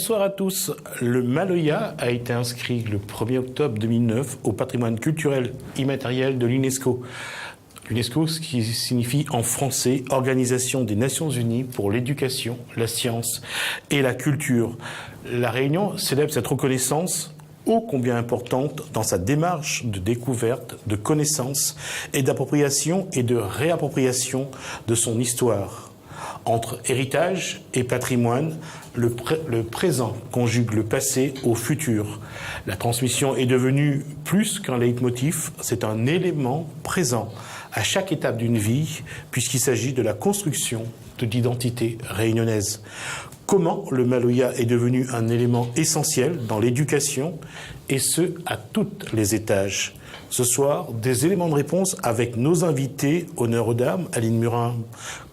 Bonsoir à tous. Le Maloya a été inscrit le 1er octobre 2009 au patrimoine culturel immatériel de l'UNESCO. L'UNESCO, ce qui signifie en français Organisation des Nations Unies pour l'éducation, la science et la culture. La Réunion célèbre cette reconnaissance ô combien importante dans sa démarche de découverte, de connaissance et d'appropriation et de réappropriation de son histoire. Entre héritage et patrimoine, le présent conjugue le passé au futur. La transmission est devenue plus qu'un leitmotiv, c'est un élément présent à chaque étape d'une vie, puisqu'il s'agit de la construction de l'identité réunionnaise. Comment le Maloya est devenu un élément essentiel dans l'éducation, et ce, à tous les étages. Ce soir, des éléments de réponse avec nos invités, honneur aux dames, Aline Murin,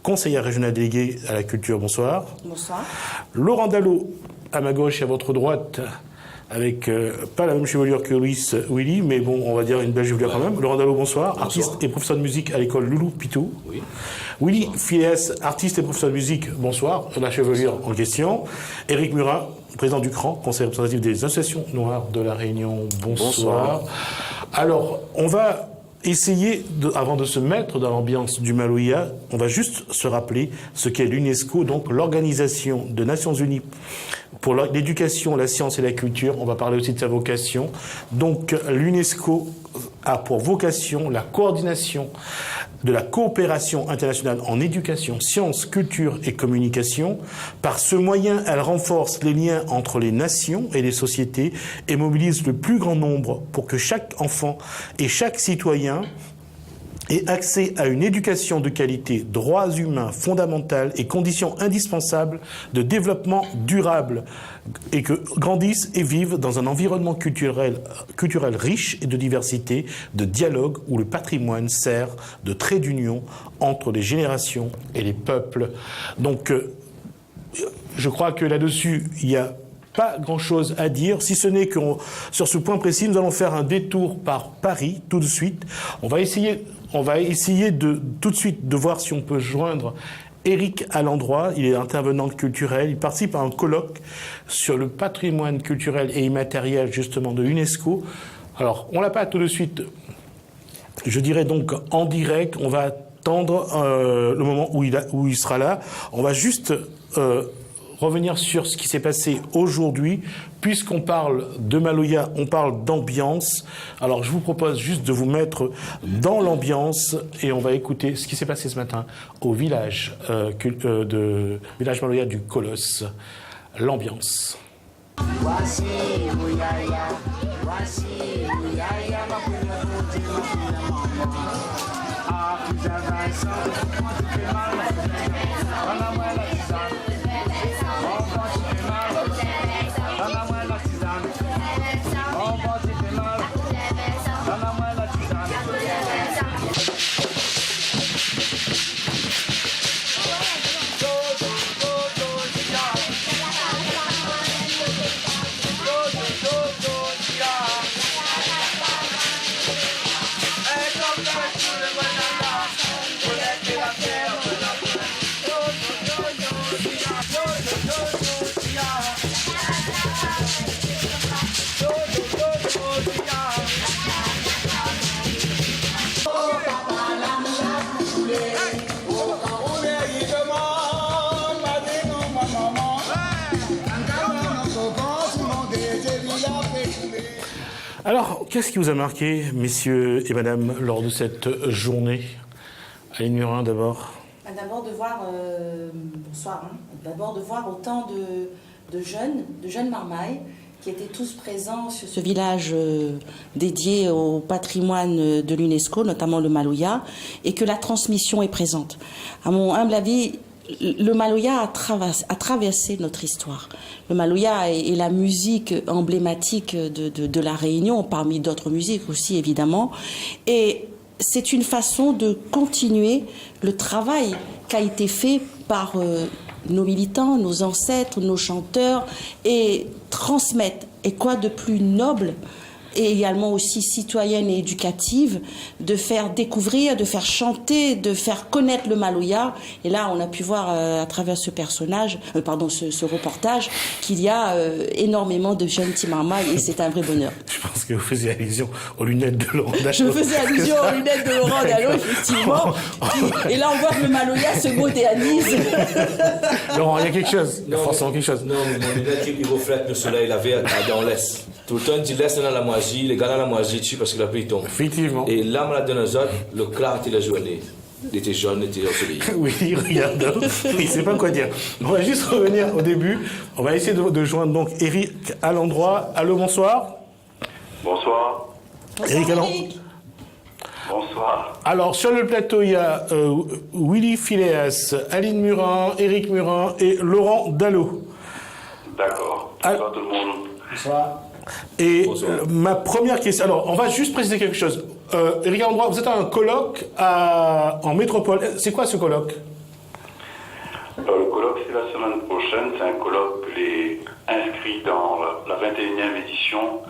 conseillère régionale déléguée à la culture, bonsoir. Bonsoir. Laurent Dallot, à ma gauche et à votre droite, avec pas la même chevelure que Willy, mais bon, on va dire une belle chevelure quand même. Laurent Dallot, bonsoir. Bonsoir. Artiste et professeur de musique à l'école Loulou Pitou. Oui. Willy Phileas, artiste et professeur de musique, bonsoir. La chevelure en question. Éric Murin, président du CRAN, conseil représentatif des associations noires de la Réunion, bonsoir. Alors, on va essayer, avant de se mettre dans l'ambiance du Maloya, on va juste se rappeler ce qu'est l'UNESCO, donc l'Organisation des Nations Unies pour l'éducation, la science et la culture. On va parler aussi de sa vocation. Donc, l'UNESCO a pour vocation la coordination de la coopération internationale en éducation, sciences, culture et communication. Par ce moyen, elle renforce les liens entre les nations et les sociétés et mobilise le plus grand nombre pour que chaque enfant et chaque citoyen ait accès à une éducation de qualité, droits humains fondamentaux et conditions indispensables de développement durable, et que grandissent et vivent dans un environnement culturel riche et de diversité, de dialogue, où le patrimoine sert de trait d'union entre les générations et les peuples. Donc, je crois que là-dessus, il y a pas grand-chose à dire, si ce n'est que sur ce point précis, nous allons faire un détour par Paris tout de suite. On va essayer de tout de suite de voir si on peut joindre Éric à l'endroit. Il est intervenant culturel. Il participe à un colloque sur le patrimoine culturel et immatériel justement de l'UNESCO. Alors, on l'a pas tout de suite. Je dirais donc en direct. On va attendre le moment où il sera là. On va juste revenir sur ce qui s'est passé aujourd'hui. Puisqu'on parle de Maloya, on parle d'ambiance. Alors je vous propose juste de vous mettre dans l'ambiance et on va écouter ce qui s'est passé ce matin au village village Maloya du Colosse. L'ambiance. Alors, qu'est-ce qui vous a marqué, messieurs et madame, lors de cette journée? Aline Murin, d'abord. D'abord de voir, bonsoir, d'abord de voir autant de jeunes marmailles qui étaient tous présents sur ce village dédié au patrimoine de l'UNESCO, notamment le Maloya, et que la transmission est présente. À mon humble avis, le Maloya a traversé notre histoire. Le Maloya est la musique emblématique de la Réunion, parmi d'autres musiques aussi évidemment. Et c'est une façon de continuer le travail qui a été fait par nos militants, nos ancêtres, nos chanteurs, et transmettre. Et quoi de plus noble et également aussi citoyenne et éducative, de faire découvrir, de faire chanter, de faire connaître le Maloya. Et là, on a pu voir à travers ce reportage, qu'il y a énormément de jeunes Timarmaï et c'est un vrai bonheur. Je pense que vous faisiez allusion aux lunettes de Laurent Dallot. Je faisais allusion aux lunettes de Laurent Dallot, effectivement. Et là, on voit que le Maloya se modernise. Laurent, il y a quelque chose. Il y a forcément quelque chose. Non, mon lunette, il reflète le soleil, la vie dans l'Est. Tout le temps, il dit laisse dans la moisie, les gars dans la moisie dessus parce que la pluie tombe. Effectivement. Et là, on l'a donné aux autres, le clarté de la journée. Il était jaune, il était ensoleillé. Oui, regarde. Il ne sait pas quoi dire. On va juste revenir au début. On va essayer de joindre donc Eric à l'endroit. Allô, bonsoir. Bonsoir. Eric Allan. Bonsoir. Alors, sur le plateau, il y a Willy Phileas, Aline Murin, Eric Murin et Laurent Dallot. D'accord. Bonsoir tout le monde. Bonsoir. Et ma première question... Alors, on va juste préciser quelque chose. Eric Allan, vous êtes à un colloque en métropole. C'est quoi ce colloque? Le colloque, c'est la semaine prochaine. C'est un colloque inscrit dans la 21e édition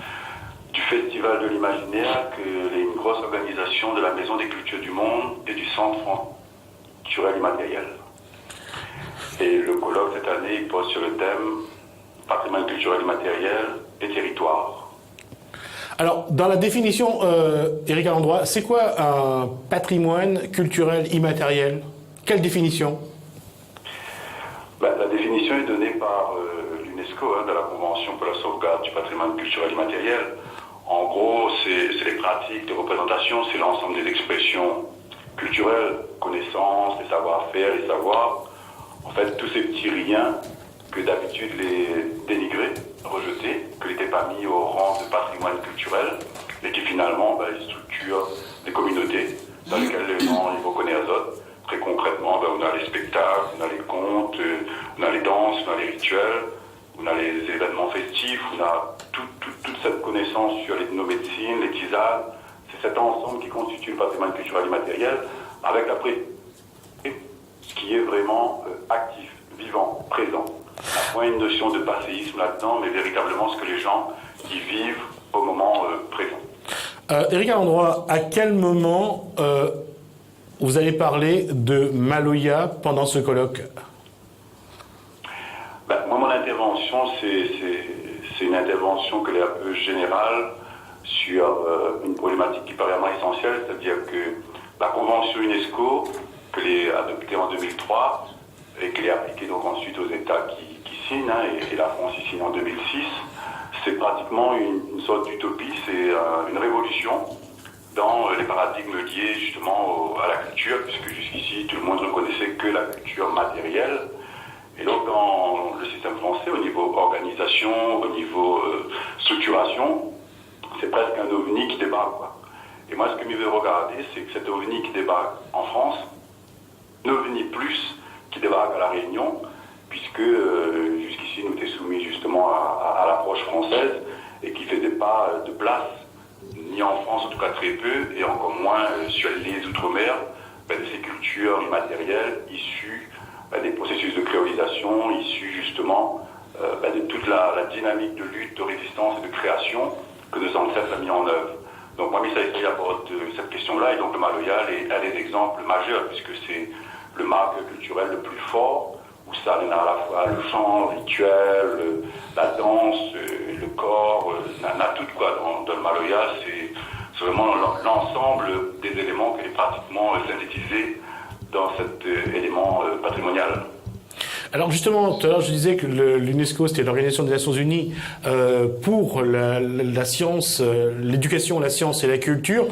du Festival de l'Imaginaire, que est une grosse organisation de la Maison des Cultures du Monde et du Centre culturel immatériel. Et le colloque, cette année, il pose sur le thème patrimoine culturel immatériel et territoire. Alors, dans la définition, Eric Allan, c'est quoi un patrimoine culturel immatériel? Quelle définition? La définition est donnée par l'UNESCO, de la Convention pour la sauvegarde du patrimoine culturel immatériel. En gros, c'est les pratiques de représentation, c'est l'ensemble des expressions culturelles, connaissances, les savoir-faire, les savoirs. En fait, tous ces petits riens que d'habitude les dénigraient, rejetés, que n'étaient pas mis au rang de patrimoine culturel, mais qui finalement structurent des communautés dans lesquelles les gens ils reconnaissent autres. Très concrètement, on a les spectacles, on a les contes, on a les danses, on a les rituels, on a les événements festifs, on a toute cette connaissance sur les médecines, les tisanes. C'est cet ensemble qui constitue le patrimoine culturel immatériel, avec après ce qui est vraiment actif, vivant, présent. Il n'y a point une notion de passéisme là-dedans, mais véritablement ce que les gens y vivent au moment présent. Eric Allan, à quel moment vous allez parler de Maloya pendant ce colloque? Moi, mon intervention, c'est une intervention que est un peu générale sur une problématique qui paraît vraiment essentielle, c'est-à-dire que la Convention UNESCO, que l'est adoptée en 2003 et qu'elle est appliquée donc ensuite aux États qui signent, et la France y signe en 2006, c'est pratiquement une sorte d'utopie, c'est une révolution dans les paradigmes liés justement à la culture, puisque jusqu'ici tout le monde ne reconnaissait que la culture matérielle. Et donc dans le système français, au niveau organisation, au niveau structuration, c'est presque un ovni qui débarque, quoi. Et moi ce que je veux regarder, c'est que cet ovni qui débarque en France, un ovni plus qui débarque à La Réunion, puisque jusqu'ici nous étions soumis justement à l'approche française et qui ne faisait pas de place, ni en France en tout cas très peu, et encore moins sur les Outre-mer, de ces cultures immatérielles issues des processus de créolisation, issus justement de toute la dynamique de lutte, de résistance et de création que nos ancêtres ont mis en œuvre. Donc moi, ça aborde cette question-là, et donc le Maloya est un des exemples majeurs, puisque c'est le marque culturel le plus fort, où ça a à la fois le chant, le rituel, la danse, le corps, on a tout quoi dans le Maloya, c'est vraiment l'ensemble des éléments qui est pratiquement synthétisé dans cet élément patrimonial. Alors justement, tout à l'heure je disais que l'UNESCO, c'était l'Organisation des Nations Unies pour la science, l'éducation, la science et la culture.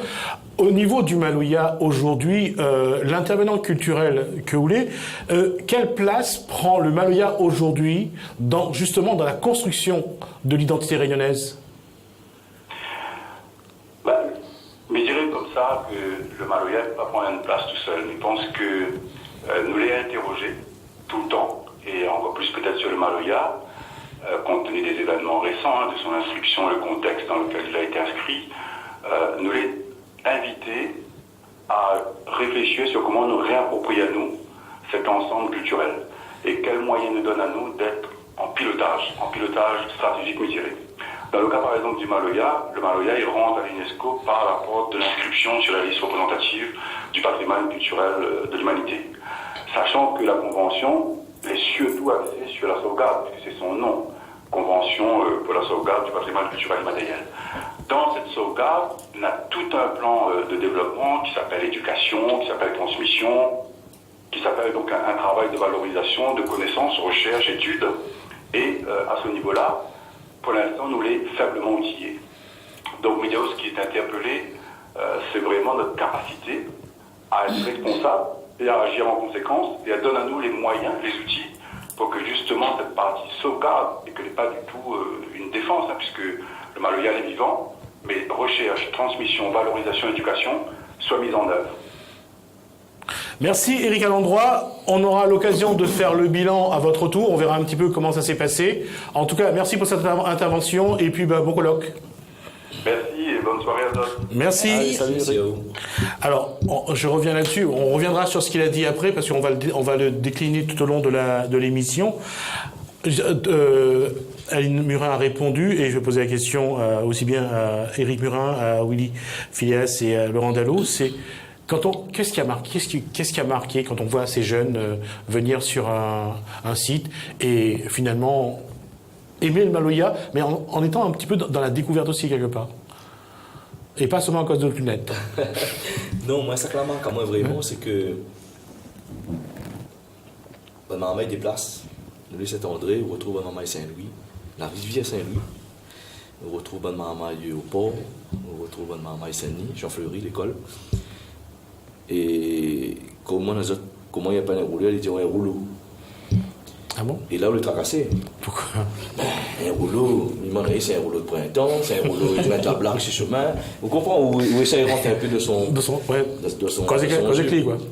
Au niveau du Maloya aujourd'hui, l'intervenant culturel que vous voulez, quelle place prend le Maloya aujourd'hui justement dans la construction de l'identité réunionnaise? Mais je dirais comme ça que le Maloya ne peut pas prendre une place tout seul. Je pense que nous l'avons interrogé tout le temps, et encore plus peut-être sur le Maloya, compte tenu des événements récents, de son inscription, le contexte dans lequel il a été inscrit, nous l'avons invité à réfléchir sur comment nous réapproprier à nous cet ensemble culturel et quels moyens nous donne à nous d'être en pilotage stratégique mesuré. Dans le cas par exemple du Maloya, le Maloya il rentre à l'UNESCO par la porte de l'inscription sur la liste représentative du patrimoine culturel de l'humanité. Sachant que la convention est surtout axée sur la sauvegarde, puisque c'est son nom, Convention pour la sauvegarde du patrimoine culturel immatériel. Dans cette sauvegarde, on a tout un plan de développement qui s'appelle éducation, qui s'appelle transmission, qui s'appelle donc un travail de valorisation, de connaissances, recherche, études. Et à ce niveau-là, pour l'instant, nous l'est faiblement outillé. Donc Mediaos, ce qui est interpellé, c'est vraiment notre capacité à être responsable et à agir en conséquence, et à donner à nous les moyens, les outils, pour que justement cette partie sauvegarde, et que n'est pas du tout une défense, puisque le Maloya est vivant, mais recherche, transmission, valorisation, éducation, soit mise en œuvre. Merci Éric Alandroit. On aura l'occasion de faire le bilan à votre tour. On verra un petit peu comment ça s'est passé. En tout cas, merci pour cette intervention et puis bon colloque. Merci et bonne soirée à tous. Merci. Allez, salut. Merci à vous. Alors, je reviens là-dessus. On reviendra sur ce qu'il a dit après parce qu'on va le décliner tout au long de l'émission. Aline Murin a répondu et je vais poser la question aussi bien à Éric Murin, à Willy Phileas et à Laurent Dallot. C'est qu'est-ce qui a marqué quand on voit ces jeunes venir sur un site et finalement aimer le Maloya, mais en étant un petit peu dans la découverte aussi quelque part. Et pas seulement à cause de nos lunettes. Non, moi, ça qui marque à moi vraiment, c'est que ma maman déplace. Nous, Saint-André, on retrouve ma maman Saint-Louis, la rivière Saint-Louis. On retrouve ma maman au port, on retrouve ma maman Saint-Denis, Jean-Fleury, l'école. Et comment il n'y a pas un rouleau, il dit un rouleau. Ah bon? Et là, on le tracassé. Pourquoi? Un rouleau, il m'a dit c'est un rouleau de printemps, c'est un rouleau de la blague sur chemin. Vous comprenez où essaie de rentrer un peu de son. Quoi.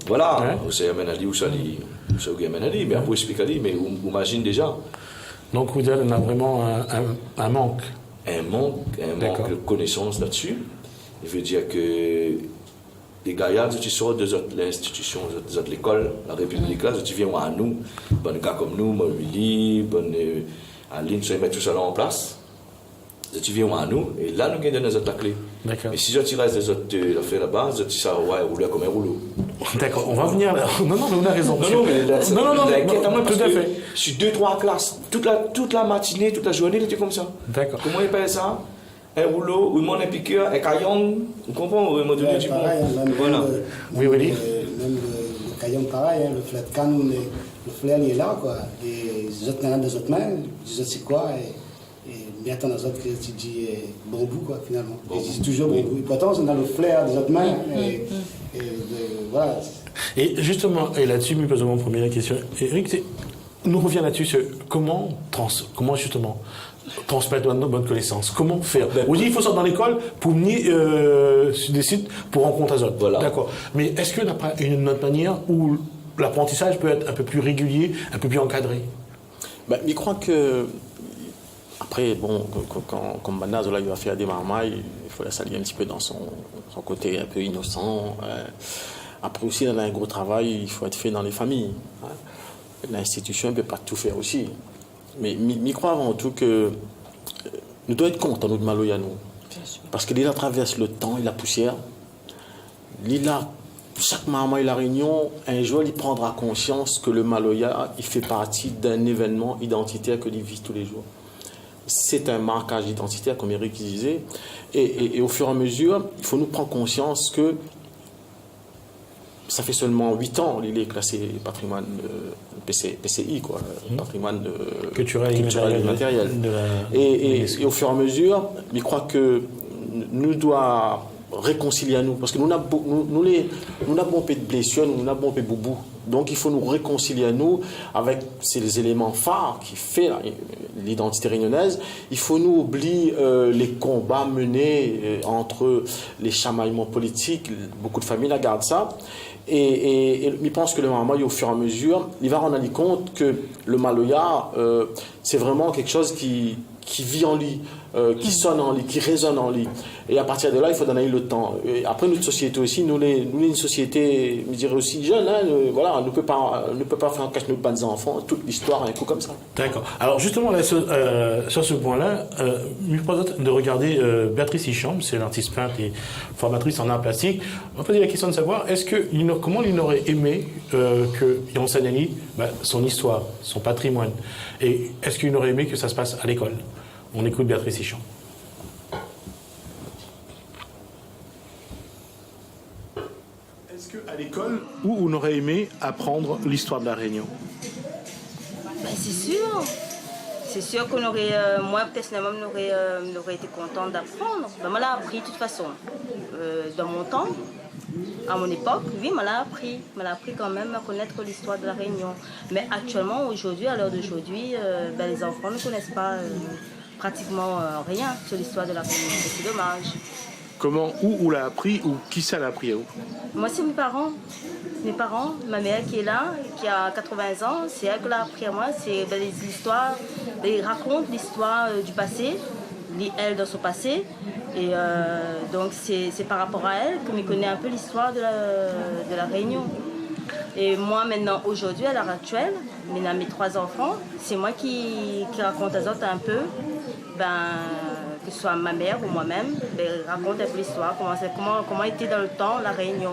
Voilà, où c'est Amenali, où c'est Amenali, mais après, explique Ali, mais vous imagine déjà. Donc, vous dites qu'on a vraiment un manque. Un manque de connaissances là-dessus. Il veut dire que les gaillards, tu sors de l'institution, de l'école, la République, là, tu viens à nous, bon gars comme nous, moi, Willy, Aline, tu mets tout ça là en place. Tu viens à nous, et là, nous gagnons la clé. Mais si tu restes des autres affaires là-bas, tu sais, ouais, rouler comme un rouleau. D'accord, on va venir là. Non, mais on a raison. Non, tout à fait. Je suis 2-3 classes, toute la matinée, toute la journée, il était comme ça. D'accord. Comment il appelle ça? Un rouleau, ou un piqueur, un caillon, vous comprenez? Voilà. Oui, Willy. Même le caillon, pareil, le flair, quand le flair il est là, quoi. Et les autres n'ont des autres mains, les autres c'est quoi? Et bientôt dans les autres, tu dis bambou, quoi, finalement. Ils disent toujours bambou. Et pourtant, on a le flair des autres mains. Voilà. Et justement, et là-dessus, me pose mon première question. Eric, nous revient là-dessus sur comment justement transmettre nos bonnes connaissances. Comment faire? On dit qu'il faut sortir dans l'école pour venir sur des sites pour rencontrer les autres. Voilà. D'accord. Mais est-ce qu'il n'y a pas une autre manière où l'apprentissage peut être un peu plus régulier, un peu plus encadré? Je crois que après, bon, comme Banda Zola il va faire des marmailles, il faut la saluer un petit peu dans son côté un peu innocent. Après aussi, dans un gros travail, il faut être fait dans les familles. L'institution ne peut pas tout faire aussi. Mais je crois avant tout que nous devons être contents, nous, de Maloya, nous. Parce que l'île traverse le temps et la poussière. L'île, chaque moment et la réunion, un jour, il prendra conscience que le Maloya, il fait partie d'un événement identitaire que il vit tous les jours. C'est un marquage identitaire, comme Eric disait. Et au fur et à mesure, il faut nous prendre conscience que ça fait seulement 8 ans qu'il est classé patrimoine PCI, quoi, patrimoine culturel immatériel. Et au fur et à mesure, je crois que nous devons réconcilier à nous, parce que nous n'avons pas de blessures, nous n'avons pas de boubou. Donc il faut nous réconcilier à nous avec ces éléments phares qui font l'identité réunionnaise. Il faut nous oublier les combats menés entre les chamaillements politiques. Beaucoup de familles regardent ça. Et je pense que le Maloya, au fur et à mesure, il va rendre compte que le Maloya, c'est vraiment quelque chose qui qui vit en lui, qui sonne en lui, qui résonne en lui. Et à partir de là, il faut donner le temps. Et après, notre société aussi, nous, une société, je dirais aussi jeune, hein, voilà, on ne peut pas faire cacher nos bandes enfants toute l'histoire un coup comme ça. D'accord. Alors justement, là, sur ce point-là, je vous propose de regarder Béatrice Hicham, c'est l'artiste peintre et formatrice en art plastique. On va poser la question de savoir, comment il aurait aimé qu'on enseigne à lui son histoire, son patrimoine, et est-ce qu'il aurait aimé que ça se passe à l'école? On écoute Béatrice Hicham. Est-ce qu'à l'école, où on aurait aimé apprendre l'histoire de la Réunion? C'est sûr. C'est sûr qu'on aurait, moi personnellement, j'aurais été contente d'apprendre. On l'a appris de toute façon. Dans mon temps, à mon époque, oui, on l'a appris. On l'a appris quand même à connaître l'histoire de la Réunion. Mais actuellement, aujourd'hui, à l'heure d'aujourd'hui, les enfants ne connaissent pas pratiquement rien sur l'histoire de la Réunion. C'est dommage. Comment, où l'a appris, ou qui ça l'a appris à où? Moi, c'est mes parents. Mes parents, ma mère qui est là, qui a 80 ans, c'est elle qui l'a appris à moi. C'est l'histoire, elle raconte l'histoire du passé, elle dans son passé. Et donc, c'est par rapport à elle que je connais un peu l'histoire de la Réunion. Et moi, maintenant, aujourd'hui, à l'heure actuelle, maintenant, mes 3 enfants, c'est moi qui raconte à autres un peu, que ce soit ma mère ou moi-même, raconte un peu l'histoire, comment était dans le temps la Réunion.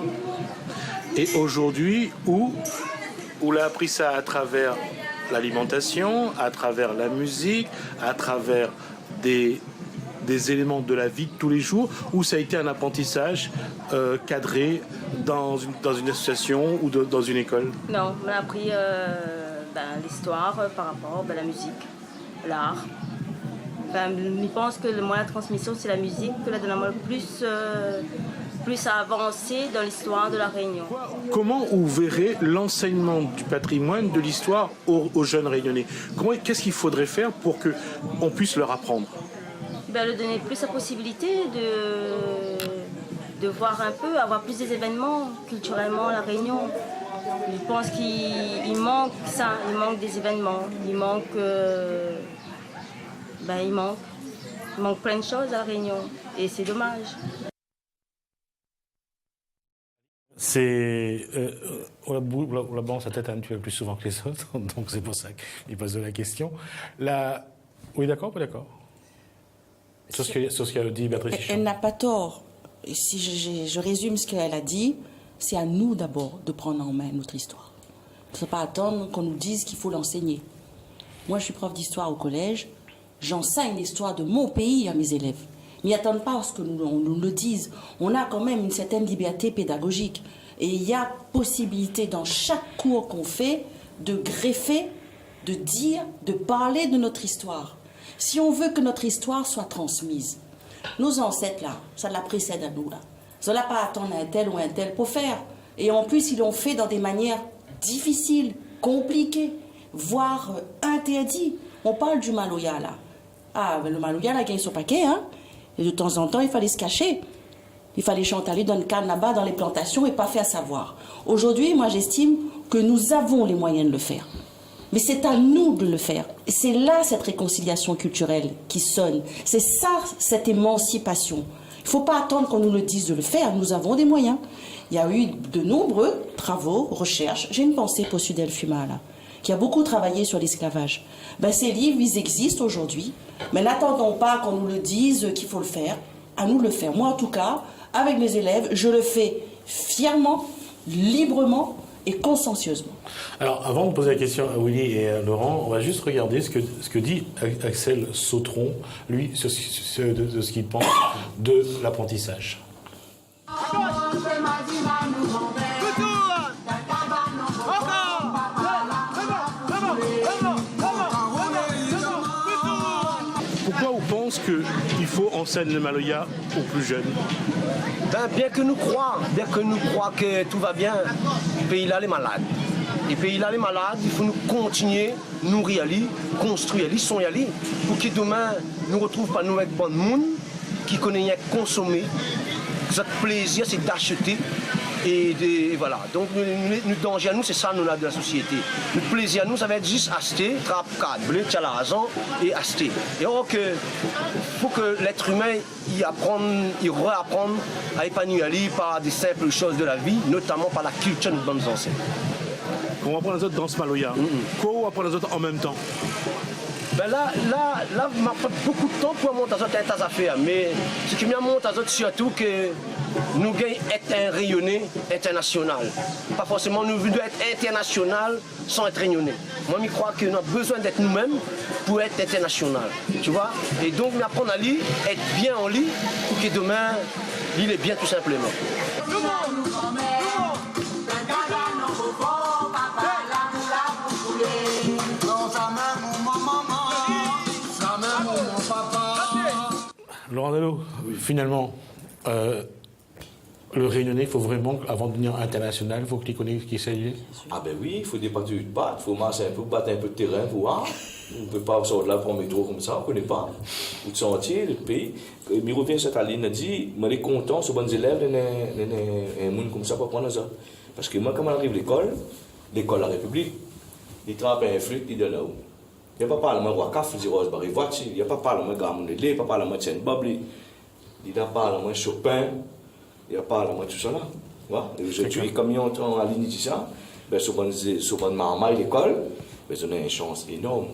Et aujourd'hui, où l'a appris ça à travers l'alimentation, à travers la musique, à travers des éléments de la vie de tous les jours, ou ça a été un apprentissage cadré dans une association ou dans une école? Non, on a appris l'histoire par rapport à la musique, l'art. Je pense que la transmission, c'est la musique que la donne plus à avancer dans l'histoire de la Réunion. Comment vous verrez l'enseignement du patrimoine, de l'histoire aux jeunes Réunionnais? Qu'est-ce qu'il faudrait faire pour qu'on puisse leur apprendre? Leur donner plus la possibilité de voir un peu, avoir plus des événements culturellement à la Réunion. Je pense qu'il manque ça, il manque des événements, il manque plein de choses à la Réunion et c'est dommage. On la balance sa tête un petit peu plus souvent que les autres, donc c'est pour ça qu'il pose la question. Oui, d'accord, pas d'accord? Sur ce qu'a dit Béatrice Hicham. Elle n'a pas tort. Et si je résume ce qu'elle a dit, c'est à nous d'abord de prendre en main notre histoire. Il ne faut pas attendre qu'on nous dise qu'il faut l'enseigner. Moi, je suis prof d'histoire au collège. J'enseigne l'histoire de mon pays à mes élèves. Mais n'attendent pas à ce qu'on nous le dise. On a quand même une certaine liberté pédagogique. Et il y a possibilité dans chaque cours qu'on fait de greffer, de dire, de parler de notre histoire. Si on veut que notre histoire soit transmise, nos ancêtres, là, ça la précède à nous, là. Ça n'a pas à attendre un tel ou un tel pour faire. Et en plus, ils l'ont fait dans des manières difficiles, compliquées, voire interdites. On parle du Maloya, là. Ah, le Maloya, là, il gagne son paquet, hein. Et de temps en temps, il fallait se cacher. Il fallait chanter dans le canne là-bas, dans les plantations, et pas faire savoir. Aujourd'hui, moi, j'estime que nous avons les moyens de le faire. Mais c'est à nous de le faire. Et c'est là cette réconciliation culturelle qui sonne. C'est ça, cette émancipation. Il ne faut pas attendre qu'on nous le dise de le faire. Nous avons des moyens. Il y a eu de nombreux travaux, recherches. J'ai une pensée pour Sudel Fuma, là, qui a beaucoup travaillé sur l'esclavage. Ces livres, ils existent aujourd'hui. Mais n'attendons pas qu'on nous le dise qu'il faut le faire. À nous de le faire. Moi, en tout cas, avec mes élèves, je le fais fièrement, librement et consciencieusement. Alors, avant de poser la question à Willy et à Laurent, on va juste regarder ce que dit Axel Sautron, lui, de ce qu'il pense de l'apprentissage. Pourquoi on pense qu'il faut enseigner le Maloya aux plus jeunes? Bien que nous croyons que tout va bien, le pays-là est malade. Le pays-là est malade, il faut nous continuer, nourrir, construire, soigner, pour que demain, nous ne retrouvions pas nous avec bon monde qui connaissent consommer. Notre plaisir, c'est d'acheter Et voilà. Donc, le danger à nous, c'est ça, nous, là, de la société. Le plaisir à nous, ça va être juste acheter, trappe, câble, tu as l'argent et acheter. Et alors que, faut que l'être humain, il réapprenne à épanouir par des simples choses de la vie, notamment par la culture de nos bonnes ancêtres. On va prendre les autres dans ce Maloya. Quoi, on va prendre les autres en même temps? Ben là, m'a pris beaucoup de temps pour monter à tas affaires. Mais ce qui m'a monté à surtout que nous gagnons être un rayonné international. Pas forcément nous devons être international sans être rayonné. Moi, je crois qu'on a besoin d'être nous-mêmes pour être international. Tu vois? Et donc, m'apprendre à lire, être bien en lit, pour que demain, l'île est bien tout simplement. Laurent Dello, finalement, le Réunionnais, il faut vraiment, avant de devenir international, il faut qu'il connaisse qui s'agit. Ah ben oui, il faut débattre de battre, il faut marcher un peu, battre un peu de terrain pour voir. On ne peut pas sortir de là pour un métro comme ça, on ne connaît pas. Ou de sortir, le pays. Mais revient cette ligne, il dit, je suis content, ce bon élève, un monde comme ça pour prendre ça. Parce que moi, quand j'arrive à l'école de la République, il travaille un flûte, il est là-haut. Il n'y a pas parlement de Wakaf, il dit Rose Barry Voici, il n'y a pas parlement de Gamounélé, il n'y a pas parlement de Tienne Bobli, il n'y a pas parlement de Chopin, il n'y a pas parlement de tout ça là. Voilà. Et aujourd'hui, comme ils ont en ligne de ça, ben, souvent marmaille l'école, ben, on a une chance énorme.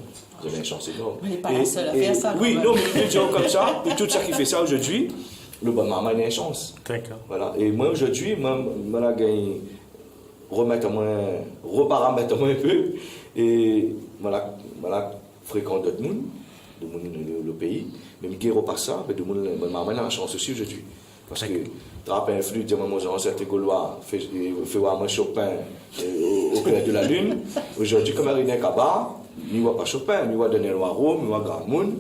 On a une chance énorme. On n'est pas la seule à faire ça. Oui, non, mais je comme ça, pour tout ça qui fait ça aujourd'hui, le bon marmaille a une chance. D'accord. Voilà. Et moi aujourd'hui, je la gagne, reparamètre un peu, et voilà, fréquente d'autres monde, le pays, même qui repasse ça, mais de monde, maman a la chance aussi aujourd'hui. Parce que, trappe un flûte, dire moi, j'ai un Gaulois, fait voir moi Chopin au clair de la lune. Aujourd'hui, comme il y a un cabaret, il n'y a pas Chopin, il y a Daniel Waro, il y a Gramoun,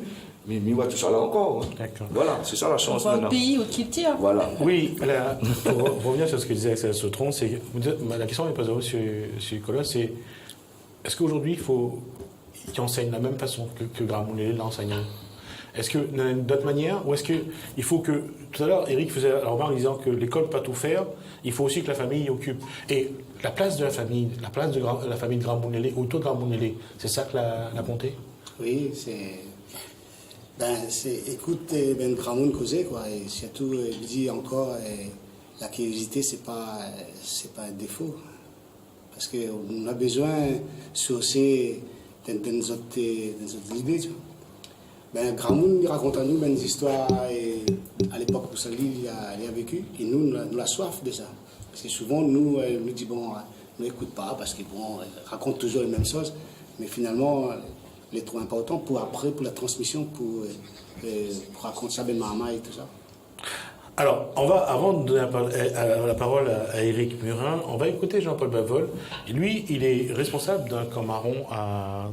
mais il y a tout ça là encore. Hein. Voilà, c'est ça la chance maintenant. Un pays où qui tire. Voilà. Oui, là, pour revenir sur ce que disait Axel Sautron, c'est la question est posée sur Nicolas, c'est est-ce qu'aujourd'hui il faut qu'il enseigne de la même façon que Gramounélé l'enseigne? Est-ce que d'autres manières, ou est-ce qu'il faut que tout à l'heure Eric faisait la remarque en disant que l'école ne peut pas tout faire, il faut aussi que la famille y occupe. Et la place de la famille, la place de la famille de Gramounélé, autour de Gramounélé, c'est ça que la bonté? Oui, écoute, ben Gramoun causé quoi, et surtout il dit encore, la curiosité c'est pas un défaut, parce qu'on a besoin sourcer dans nos autres idées. Tu vois. Ben Gramoun raconte à nous des histoires à l'époque où il a vécu, et nous la soif de ça, parce que souvent nous dit bon, ne l'écoute pas parce qu'il raconte toujours les mêmes choses, mais finalement les trop importants pour après, pour la transmission, pour raconter ça, ben maman et tout ça. Alors, avant de donner la parole à Éric Murin, on va écouter Jean-Paul Bavol. Et lui, il est responsable d'un camp marron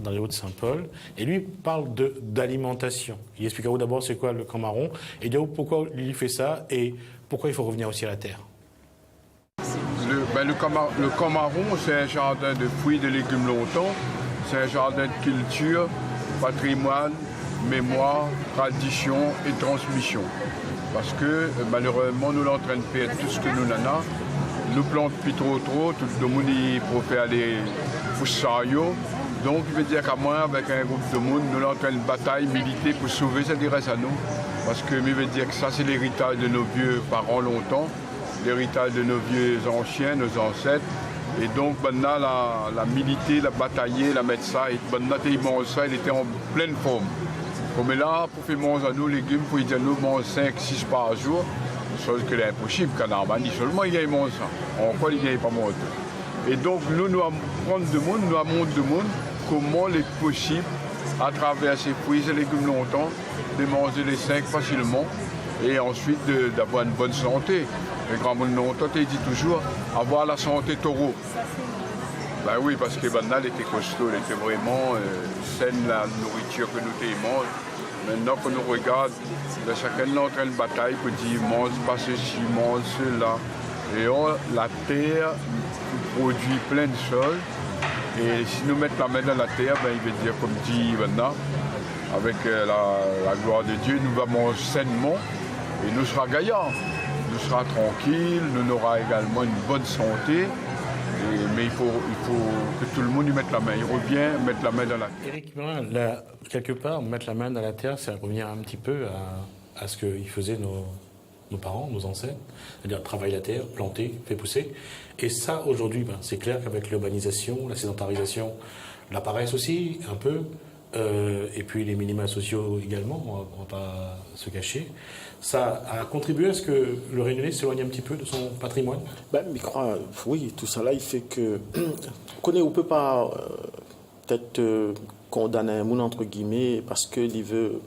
dans les Hauts-de-Saint-Paul. Et lui parle d'alimentation. Il expliquera d'abord c'est quoi le camp marron, et pourquoi il fait ça, et pourquoi il faut revenir aussi à la terre. Le camp marron, c'est un jardin de fruits et de légumes longtemps. C'est un jardin de culture, patrimoine, mémoire, tradition et transmission. Parce que malheureusement, nous sommes en train de perdre tout ce que nous avons. Nous plantons plus trop, tout le monde pour faire les foussailles. Donc, il veut dire qu'à moi, avec un groupe de monde, nous sommes en train de bataille, militer pour sauver cette reste à nous. Parce que il veut dire que ça, c'est l'héritage de nos vieux parents longtemps, l'héritage de nos vieux anciens, nos ancêtres. Et donc, maintenant, la militer, la batailler, la mettre ça, et maintenant, il était en pleine forme. Comme là, pour faire manger à nous légumes, pour dire nous mange 5-6 par jour, chose que c'est impossible, qu'en Armanie seulement il y a mange ça. Encore il n'y a pas manger. Et donc nous allons prendre de monde, nous allons montrer de monde comment il est possible, à travers ces fruits et légumes longtemps, de manger les 5 facilement et ensuite d'avoir une bonne santé. Le grand monde longtemps, il dit toujours avoir la santé taureau. Ben oui, parce que maintenant, elle était costaud, elle était vraiment saine, la nourriture que nous mangeons. Maintenant qu'on nous regarde, chacun est en train de bataille pour dire mange pas ceci, mange cela. Et la terre produit plein de choses. Et si nous mettons la main dans la terre, ben, il veut dire, comme dit maintenant, avec la gloire de Dieu, nous allons manger sainement et nous serons gaillards. nous sera tranquille, nous aura également une bonne santé. Mais il faut que tout le monde y mette la main. Il revient mettre la main dans la terre. Éric Murin, là, quelque part, mettre la main dans la terre, c'est revenir un petit peu à ce qu'ils faisaient nos parents, nos ancêtres. C'est-à-dire travailler la terre, planter, faire pousser. Et ça, aujourd'hui, c'est clair qu'avec l'urbanisation, la sédentarisation, la paresse aussi, un peu, et puis les minima sociaux également, on ne va pas se cacher, ça a contribué à ce que le Réunionnais s'éloigne un petit peu de son patrimoine. Oui, tout ça là, il fait que on ne peut pas peut-être condamner un monde entre guillemets parce qu'il veut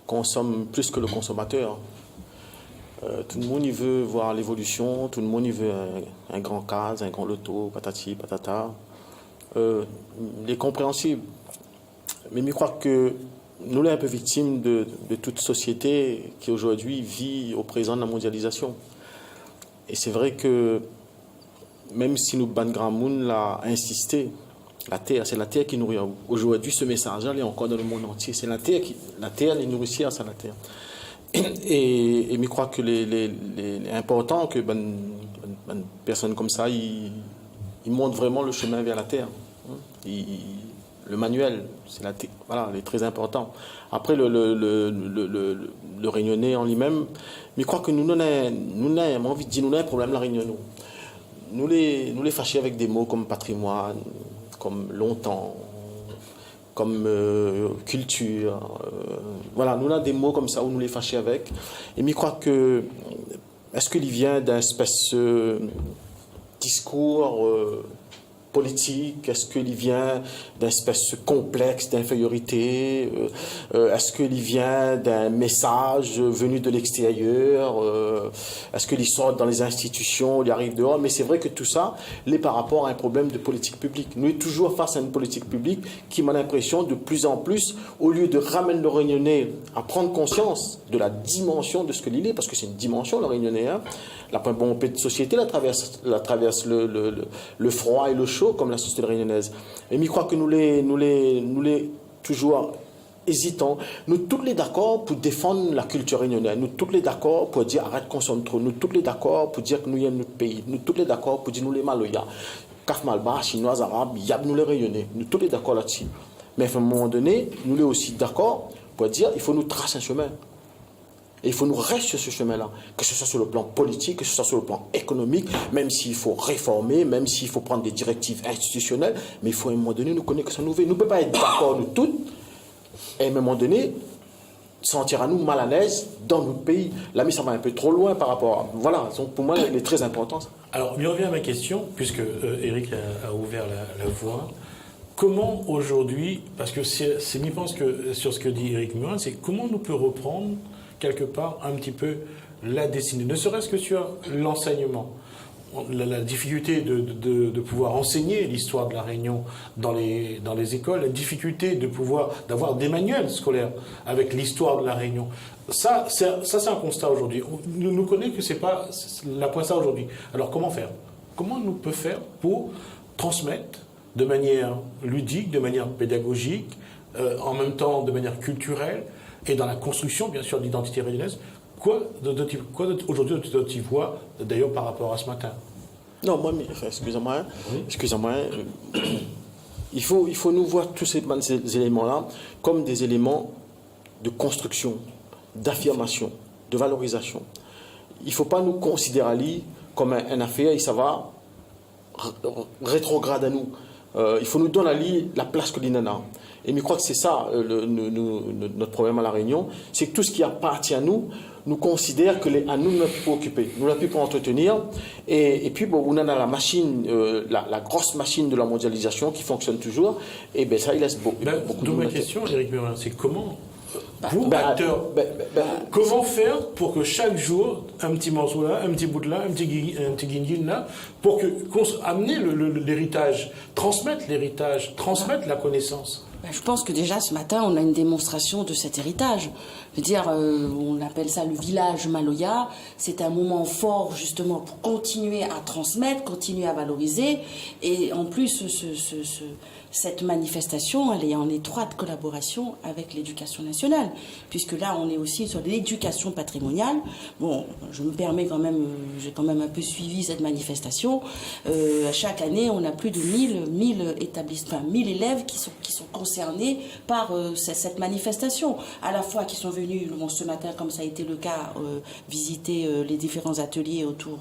consommer plus que le consommateur. Tout le monde il veut voir l'évolution, tout le monde il veut un grand case, un grand loto, patati, patata. Il est compréhensible. Mais je crois que nous sommes un peu victimes de toute société qui aujourd'hui vit au présent de la mondialisation. Et c'est vrai que même si nous, ban grand monde, l'a insisté, c'est la terre qui nourrit. Aujourd'hui, ce message-là est encore dans le monde entier. C'est la terre les nourricière, c'est la terre. Et je crois que c'est important que une personne comme ça, il montre vraiment le chemin vers la terre. Le manuel, voilà, il est très important. Après, le Réunionnais en lui-même, mais je crois que nous avons envie de dire, nous avons un problème, la Réunion. Nous les fâchons avec des mots comme patrimoine, comme longtemps, comme culture. Voilà, nous avons des mots comme ça où nous les fâchons avec. Et je crois que, est-ce qu'il vient d'un espèce discours politique? Est-ce qu'il vient d'un espèce complexe d'infériorité? Est-ce qu'il vient d'un message venu de l'extérieur? Est-ce qu'il sort dans les institutions, il arrive dehors? Mais c'est vrai que tout ça est par rapport à un problème de politique publique. Nous sommes toujours face à une politique publique qui m'a l'impression de plus en plus, au lieu de ramener le Réunionnais à prendre conscience de la dimension de ce que l'île est, parce que c'est une dimension le Réunionnais, hein. La bonne société la traverse le froid et le chaud comme la société réunionnaise. Et je crois que nous les toujours hésitants. Nous tous les d'accord pour défendre la culture réunionnaise. Nous tous les d'accord pour dire arrête consommer trop. Nous tous les d'accord pour dire que nous aimons notre pays. Nous tous les d'accord pour dire nous les Maloya, Kaf Malba, Chinois, Arabes, Yab nous les Réunionnais. nous tous les d'accord là-dessus. Mais à un moment donné, nous les aussi d'accord pour dire il faut nous tracer un chemin. Et il faut nous rester sur ce chemin-là, que ce soit sur le plan politique, que ce soit sur le plan économique, même s'il faut réformer, même s'il faut prendre des directives institutionnelles, mais il faut à un moment donné nous connaître que ça nous veut. Nous ne pouvons pas être d'accord, nous toutes, et à un moment donné, sentir à nous mal à l'aise dans notre pays. Là, mais ça va un peu trop loin par rapport à... Voilà, donc pour moi, il est très important. Ça. Alors, je reviens à ma question, puisque Éric a ouvert la voie. Comment aujourd'hui, parce que je pense que sur ce que dit Éric Murin, c'est comment nous pouvons reprendre quelque part un petit peu la destinée, ne serait-ce que sur l'enseignement. La difficulté de pouvoir enseigner l'histoire de la Réunion dans les écoles, la difficulté d'avoir des manuels scolaires avec l'histoire de la Réunion. Ça c'est un constat aujourd'hui. Nous connaissons que c'est pas la point ça aujourd'hui. Alors comment faire? Comment nous peut faire pour transmettre de manière ludique, de manière pédagogique, en même temps de manière culturelle, et dans la construction, bien sûr, de l'identité réunionnaise, quoi aujourd'hui tu vois, d'ailleurs, par rapport à ce matin? Non, moi, excusez-moi, il faut nous voir tous ces éléments-là comme des éléments de construction, d'affirmation, de valorisation. Il ne faut pas nous considérer comme un affaire et ça va rétrograde à nous. Il faut nous donner la place que l'INANA. Et je crois que c'est ça notre problème à La Réunion, c'est que tout ce qui appartient à nous, nous considère que à nous de nous préoccuper, nous l'avons pu pour entretenir. Et puis bon, on a la machine, la grosse machine de la mondialisation qui fonctionne toujours. Et bien ça, il laisse beaucoup de ma question, Éric Murin, c'est comment vous, acteurs, comment faire pour que chaque jour, un petit morceau là, un petit bout de là, un petit guinguin là, pour amener l'héritage, transmettre la connaissance? Je pense que déjà ce matin, on a une démonstration de cet héritage. Je veux dire, on appelle ça le village Maloya. C'est un moment fort justement pour continuer à transmettre, continuer à valoriser. Et en plus, cette manifestation, elle est en étroite collaboration avec l'éducation nationale, puisque là, on est aussi sur l'éducation patrimoniale. Bon, je me permets quand même, j'ai quand même un peu suivi cette manifestation. Chaque année, on a plus de 1000 établissements, 1000 élèves qui sont concernés par cette manifestation, à la fois qui sont venus ce matin, comme ça a été le cas, visiter les différents ateliers autour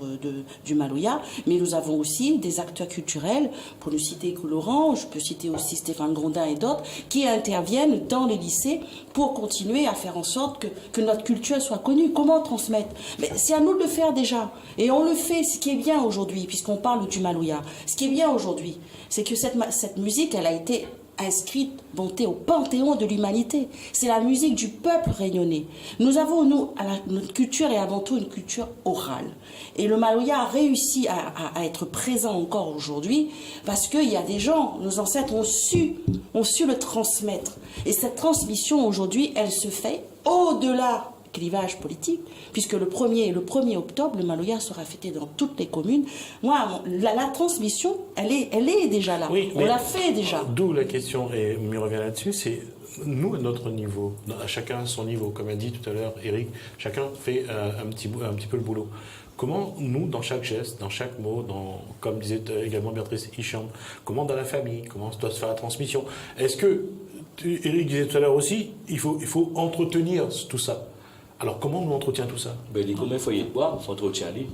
du Maloya, mais nous avons aussi des acteurs culturels, pour ne citer que Laurent, je peux citer aussi Stéphane Grondin et d'autres, qui interviennent dans les lycées pour continuer à faire en sorte que notre culture soit connue. Comment transmettre? Mais c'est à nous de le faire déjà. Et on le fait. Ce qui est bien aujourd'hui, puisqu'on parle du Maloya, ce qui est bien aujourd'hui, c'est que cette musique, elle a été inscrite, montée au panthéon de l'humanité. C'est la musique du peuple réunionnais. Nous avons, notre culture est avant tout une culture orale. Et le Maloya a réussi à être présent encore aujourd'hui parce qu'il y a des gens, nos ancêtres ont su le transmettre. Et cette transmission aujourd'hui, elle se fait au-delà clivage politique, puisque le 1er octobre, le Maloya sera fêté dans toutes les communes. Moi, la transmission, elle est déjà là. Oui, on l'a fait déjà. D'où la question, et on y revient là-dessus, c'est nous, à notre niveau, à chacun à son niveau, comme a dit tout à l'heure Eric, chacun fait un petit peu le boulot. Comment nous, dans chaque geste, dans chaque mot, comme disait également Béatrice Hicham, comment dans la famille, comment doit se faire la transmission? Est-ce que, Eric disait tout à l'heure aussi, il faut entretenir tout ça. Alors, comment on entretient tout ça? Les communs foyers de bois, il faut entretenir.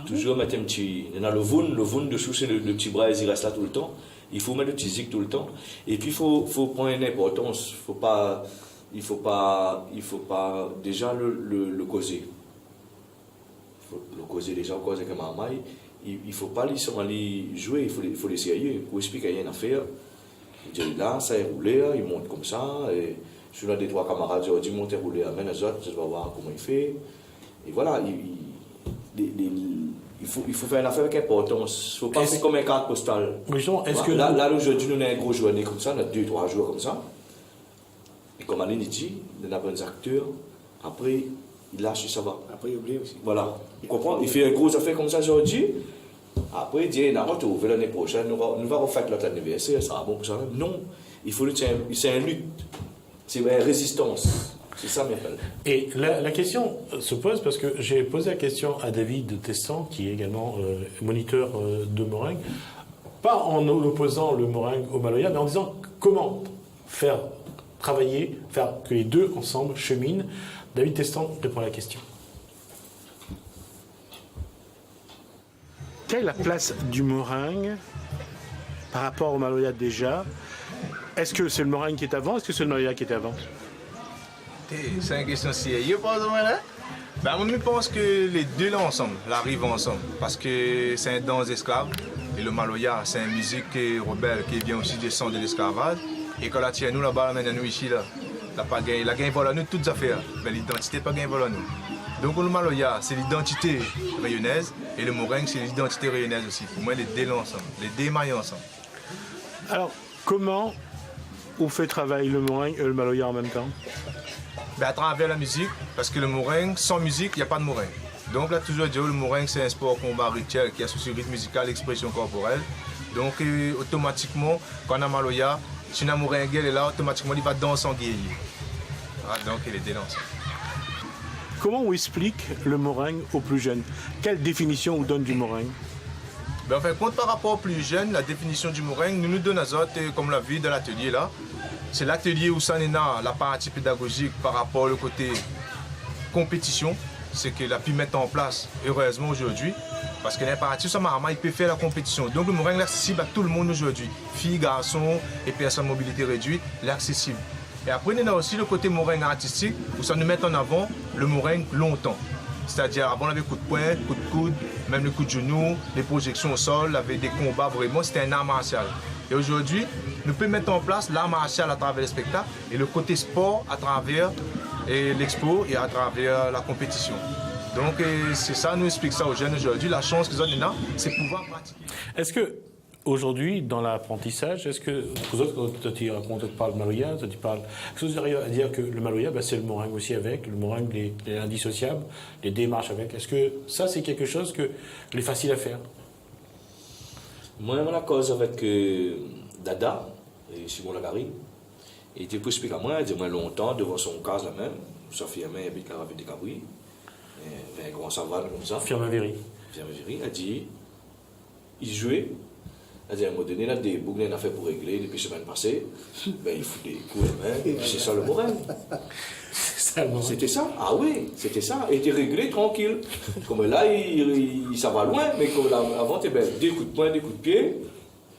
Toujours mettre un petit. Il y a le voun dessous, c'est le petit bras, il reste là tout le temps. Il faut mettre le petit zik tout le temps. Et puis, il faut prendre une importance. Il faut pas déjà le causer. Il faut le causer déjà, causer comme un maille. Il ne faut pas aller jouer, il faut les sérieux. Pour expliquer rien à faire. Il dit là, ça est roulé, il monte comme ça. Et je suis là des trois camarades, j'ai dit monter rouler, amène les autres, je vais voir comment il fait. Et voilà, il faut faire une affaire avec importance. Il faut pas faire comme un carte postale. Là, aujourd'hui, nous avons un gros journée comme ça, on a 2-3 jours comme ça. Et comme Aline dit, on a des acteurs, après, il lâche, ça va. Après, il oublie aussi. Voilà, vous comprenez? Il fait une grosse affaire comme ça aujourd'hui. Après, il dit, on a retrouvé l'année prochaine, nous va refaire notre anniversaire, ça va bon pour ça. Non, il faut c'est un lutte. C'est une résistance. C'est ça, mes frères. Et la question se pose parce que j'ai posé la question à David Testan, qui est également moniteur de meringue, pas en opposant le meringue au Maloya, mais en disant comment faire travailler, faire que les deux ensemble cheminent. David Testan répond à la question. Quelle est la place du meringue par rapport au Maloya déjà? Est-ce que c'est le meringue qui est avant? Est-ce que c'est le Maloya qui est avant? C'est une question sérieuse, pas de là. Moi, je pense que les deux là ensemble, arrivent ensemble. Parce que c'est un danse esclave. Et le Maloya, c'est une musique rebelle qui vient aussi descendre de l'esclavage. Et quand la tient nous là-bas, maintenant nous ici, là, la gagne vol à nous toutes affaires. Mais l'identité pas gagne vol à nous. Donc le Maloya, c'est l'identité rayonnaise. Et le meringue, c'est l'identité rayonnaise aussi. Pour moi, les deux là ensemble. Les deux maillent ensemble. Alors, comment on fait travailler le meringue et le Maloya en même temps? À travers la musique, parce que le meringue, sans musique, il n'y a pas de meringue. Donc là, toujours dire, le meringue, c'est un sport combat rituel qui associe rythme musical et expression corporelle. Donc automatiquement, quand on a Maloya, si on a meringue, il est là, automatiquement, il va danser en guerrier. Donc il est délancé. Comment on explique le meringue aux plus jeunes? Quelle définition on donne du meringue? En fin de compte, par rapport aux plus jeunes, la définition du meringue, nous donnons à autres, comme la vie de l'atelier là. C'est l'atelier où ça n'est la partie pédagogique par rapport au côté compétition. C'est qu'il a pu mettre en place, heureusement aujourd'hui, parce que les parties, il peut faire la compétition. Donc le meringue est accessible à tout le monde aujourd'hui. Filles, garçons et personnes à mobilité réduite, il est accessible. Et après, il y a aussi le côté meringue artistique, où ça nous met en avant le meringue longtemps. C'est-à-dire, avant, on avait coup de poing, coup de coude, même le coup de genou, les projections au sol, avec des combats, vraiment, c'était un art martial. Et aujourd'hui, nous pouvons mettre en place l'art martial à travers les spectacles et le côté sport à travers l'expo et à travers la compétition. Donc, c'est ça, nous explique ça aux jeunes aujourd'hui. La chance qu'ils ont maintenant, c'est pouvoir pratiquer. Est-ce que, aujourd'hui, dans l'apprentissage, est-ce que, vous autres, quand tu racontes, tu parles Maloya, tu parles. Est-ce que vous arrivez à dire que le Maloya, c'est le meringue aussi avec, le meringue, les indissociables, les démarches avec? Est-ce que ça, c'est quelque chose que est facile à faire? Moi, j'ai la cause avec Dada, et Simon Lagari. Et il peut expliquer à moi, il dit moi longtemps, devant son case là même, sa firme habite la ravine des Cabris, un grand savane comme ça. Firme Véry. Firme Véry, a dit, il jouait. À un moment donné, là, des boucles qu'on a fait pour régler depuis la semaine passée, ben, il fout des coups de main, et c'est ça le moral. C'était ça, ah oui, c'était ça, et il était réglé tranquille. Comme là, ça va loin, mais comme là, avant, ben, des coups de poing, des coups de pied,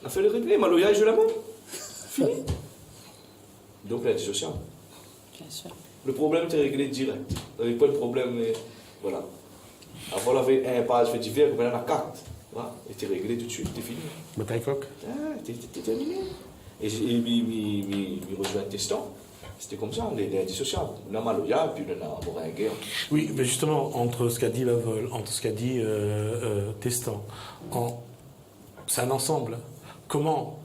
on a fait le régler, Maloya, il joue la main. Fini. Donc, l'indissociable. Bien sûr. Le problème était réglé direct. Il n'y avait pas de problème, mais voilà. Avant, on avait un page fait divers, comme là, la carte. Voilà, était réglé tout de suite, c'était fini. Bataille coq. Ah, c'était terminé. Et il rejoint un testant. C'était comme ça, les indissociables. On a Maloya, puis on a Moringuer. Oui, mais justement, entre ce qu'a dit Lavol, entre ce qu'a dit Testant, c'est un ensemble. Comment?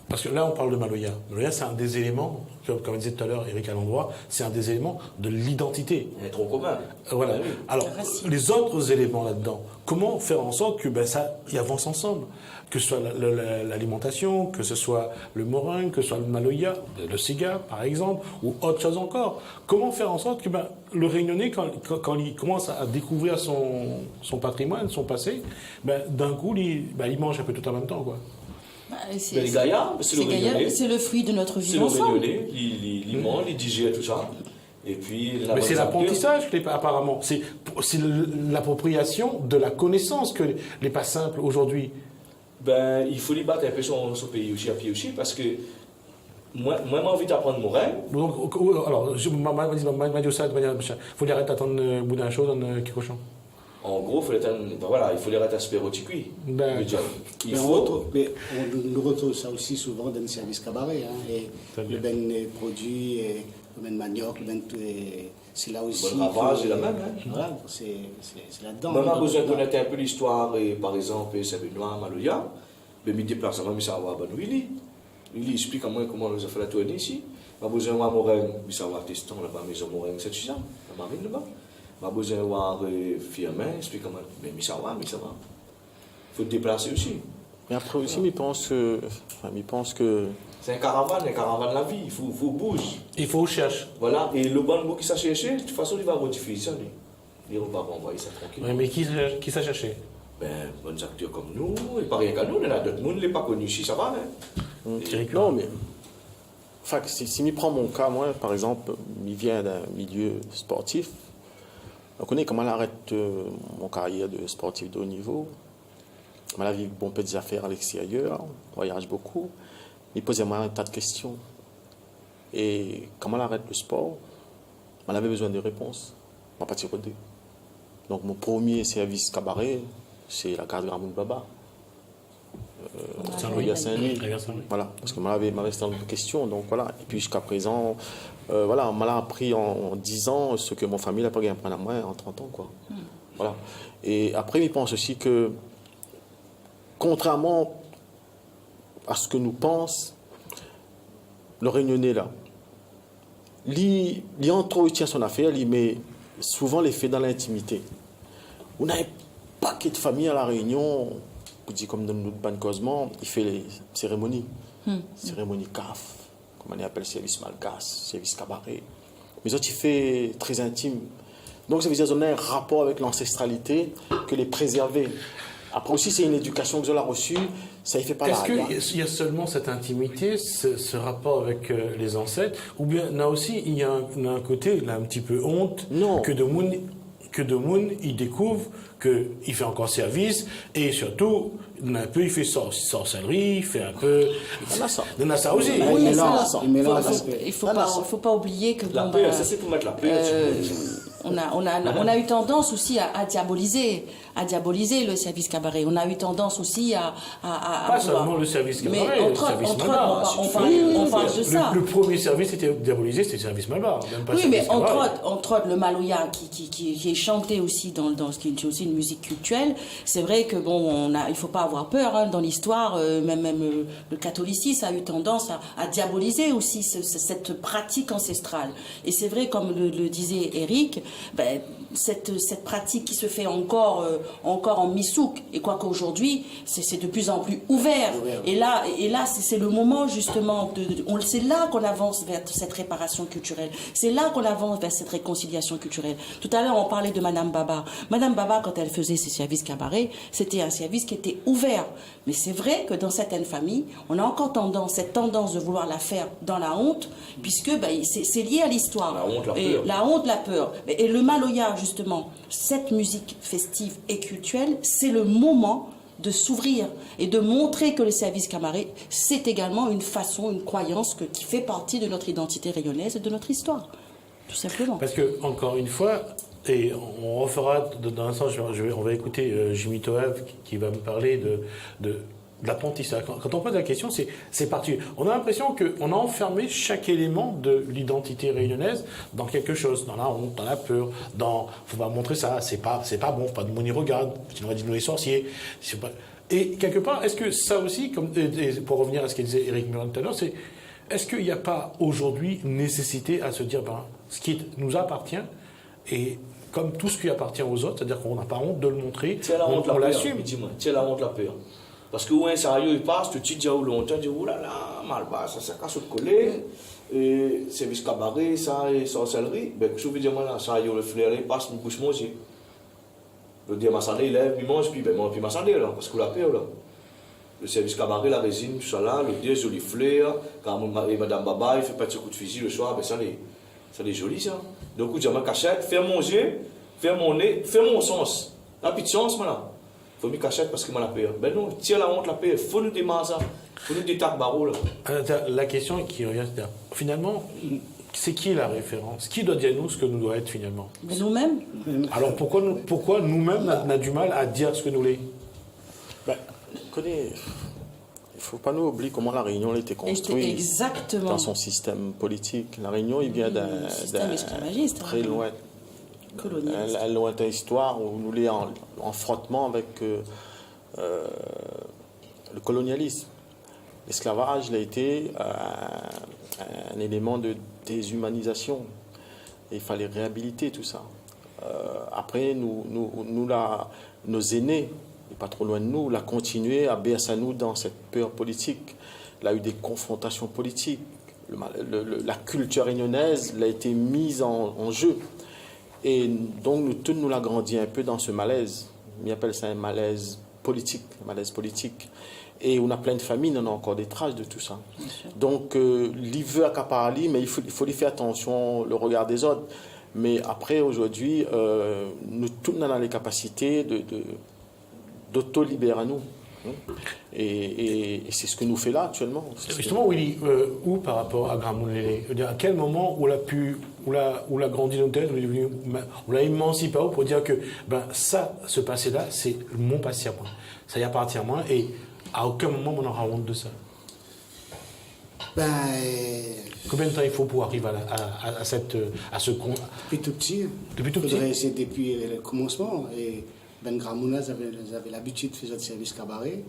Parce que là, on parle de Maloya. Maloya, c'est un des éléments, comme disait tout à l'heure Eric à l'endroit, c'est un des éléments de l'identité. Un tronc commun. Voilà. Oui. Alors, les autres éléments là-dedans, comment faire en sorte que ça y avance ensemble? Que ce soit l'alimentation, que ce soit le meringue, que ce soit le Maloya, le Sega, par exemple, ou autre chose encore. Comment faire en sorte que le Réunionnais, quand il commence à découvrir son patrimoine, son passé, d'un coup, il mange un peu tout en même temps, quoi. Les Gaillards, c'est le Réunionnais. C'est le fruit de notre vie ensemble. C'est le ensemble. Réunionnais, il mange, il digère tout ça. Et puis, mais c'est l'apprentissage, apparemment. C'est l'appropriation de la connaissance que n'est pas simple aujourd'hui. Ben, il faut lui battre un peu son pays aussi, à pied aussi, parce que moi j'ai envie d'apprendre mon rêve. Donc, alors, il faut lui arrêter d'attendre au bout d'un chose dans Kikochon. En gros, il faut les arrêter à spéroticuit. Mais on retrouve ça aussi souvent dans le service cabaret. Hein, et le ben produit, le ben manioc, c'est là aussi. Le ravage, c'est la même. Hein. Voilà, c'est là-dedans. Même a besoin de connaître un peu l'histoire, et par exemple, Saint-Benoît, Maloya, mais il déplace avant, mais ça va à Willy. Il explique à moi comment on a fait la tournée ici. Il a besoin de Morin, mais ça va à Teston, là-bas, maison Morin, c'est ça, la marine là-bas. Il a besoin de voir Firmin, explique comment. Mais ça va. Il faut te déplacer aussi. Mais après aussi, il pense que. C'est un caravane de la vie, il faut bouger. Il faut chercher. Voilà, et le bon mot qui s'est cherché, de toute façon, il va rediffuser ça. Il va envoyer ça tranquille. Oui, mais qui s'est cherché? Ben, bons acteurs comme nous, et pas rien qu'à nous, il y en a d'autres monde, il n'est pas connu ici, ça va, hein. Non, mais. Enfin, si je prends mon cas, moi, par exemple, il vient d'un milieu sportif. On connaît comment j'arrête mon carrière de sportif de haut niveau. On a vu bon peu des affaires à l'extérieur, on voyage beaucoup. Il posait moi un tas de questions. Et comment on arrête le sport? On avait besoin de réponses. On va pas tirer deux. Donc mon premier service cabaret, c'est la case Gramoun Baba. Saint-Louis. Voilà, parce que moi j'avais resté dans une question, donc voilà. Et puis jusqu'à présent, voilà, on m'a appris en 10 ans ce que mon famille n'a pas gagné à moi en 30 ans, quoi. Voilà. Et après, il pense aussi que, contrairement à ce que nous pense le Réunionnais là, il entretient son affaire, il met souvent les faits dans l'intimité. On a un paquet de familles à la Réunion. On dit comme dans notre ban Cosman, il fait les cérémonies. Cérémonie CAF, comme on appelle service malgache, service cabaret. Mais autres, il fait très intime. Donc ça veut dire qu'on a un rapport avec l'ancestralité que les préserver. Après aussi, c'est une éducation que je l'ai reçue, ça ne fait pas la Est-ce qu'il y a seulement cette intimité, ce rapport avec les ancêtres, ou bien là aussi, il y a un côté, là, un petit peu honte, que de Moun, il découvre qu'il fait encore service, et surtout, un peu, il fait sorcellerie, il fait un peu... Il y en a ça aussi. Oui, il ne faut pas oublier que... La paix, ça c'est pour mettre la paix. On a eu tendance aussi à diaboliser le service cabaret. On a eu tendance aussi à pas seulement le service cabaret, le service Malbar. On parle de ça. Le premier service était diabolisé, c'était le service Malbar. Oui, mais entre autres, le Maloya qui est chanté aussi dans ce qui est aussi une musique culturelle. C'est vrai que il faut pas avoir peur, hein, dans l'histoire. Même le catholicisme a eu tendance à diaboliser aussi cette pratique ancestrale. Et c'est vrai, comme le disait Eric, cette pratique qui se fait encore en misouk. Et quoi qu'aujourd'hui, c'est de plus en plus ouvert. Et là c'est le moment justement, c'est là qu'on avance vers cette réparation culturelle. C'est là qu'on avance vers cette réconciliation culturelle. Tout à l'heure, on parlait de Madame Baba. Madame Baba, quand elle faisait ses services cabaret, c'était un service qui était ouvert. Mais c'est vrai que dans certaines familles, on a encore cette tendance de vouloir la faire dans la honte, puisque c'est lié à l'histoire. La honte, la peur. Et le Maloya, justement, cette musique festive et culturelle, c'est le moment de s'ouvrir et de montrer que le service cabaret, c'est également une façon, une croyance qui fait partie de notre identité rayonnaise et de notre histoire, tout simplement. Parce que, encore une fois, et on refera dans un sens, on va écouter Jimmy Toev qui va me parler de l'apprentissage. Quand on pose la question, c'est parti. On a l'impression qu'on a enfermé chaque élément de l'identité réunionnaise dans quelque chose, dans la honte, dans la peur, faut pas montrer ça, c'est pas bon, pas de monde y regarde, sinon on va dire nous les sorciers. Et quelque part, est-ce que ça aussi, pour revenir à ce qu'il disait Éric Murin tout à l'heure, est-ce qu'il n'y a pas aujourd'hui nécessité à se dire, ce qui nous appartient, et comme tout ce qui appartient aux autres, c'est-à-dire qu'on n'a pas honte de le montrer, on l'assume. Tiens la honte, la peur. Parce que ouais, ça il passe, tu dis où longtemps, tu dis oh là là, mal bas, ça casse le collet, et service cabaret, ça et sorcellerie. Ben je veux dire moi là, ça le flair, il passe, une bouche manger. Le dire ma santé, il lève, il mange, puis ma santé là, parce que la peur là. Le service cabaret, la résine, tout ça là, le dire joli flair, quand Madame Baba, il fait pas de coup de fusil le soir, ben ça est joli ça. Donc je dis ma cachette, faire manger, faire mon nez, faire mon sens. La petite chance là. Il faut me cachette parce que moi la peur. Ben non, tire la honte, la peur. Il faut nous démarrer ça. Il faut nous détaquer barreau là. La question qui revient, c'est finalement, c'est qui la référence? Qui doit dire nous ce que nous doit être finalement? Mais nous-mêmes. Alors pourquoi nous-mêmes on a du mal à dire ce que nous l'est? Il ne faut pas nous oublier comment la Réunion a été construite dans son système politique. La Réunion, il vient d'un très lointain histoire où nous sommes en frottement avec le colonialisme. L'esclavage il a été un élément de déshumanisation. Et il fallait réhabiliter tout ça. Après, nos aînés, pas trop loin de nous, l'a continué à bercer à nous dans cette peur politique. Il a eu des confrontations politiques. La culture réunionnaise a été mise en jeu. Et donc, nous l'avons grandi un peu dans ce malaise. On appelle ça un malaise politique. Et on a plein de familles, on a encore des traces de tout ça. Donc, l'il veut accaparer, mais il faut lui faire attention, le regard des autres. Mais après, aujourd'hui, nous tous avons les capacités d'auto-libérer à nous. Et c'est ce que nous fait là actuellement. Justement, Willy, où par rapport à Gramoun-Lélé, à quel moment où l'a grandi dans notre tête, on l'a émancipé pour dire que ça, ce passé-là, c'est mon passé à moi. Ça y appartient à moi et à aucun moment on aura honte de ça. Combien de temps il faut pour arriver à ce Depuis tout petit. Depuis tout petit. C'est depuis le commencement. Et Gramouna avait l'habitude de faire ce service cabaret.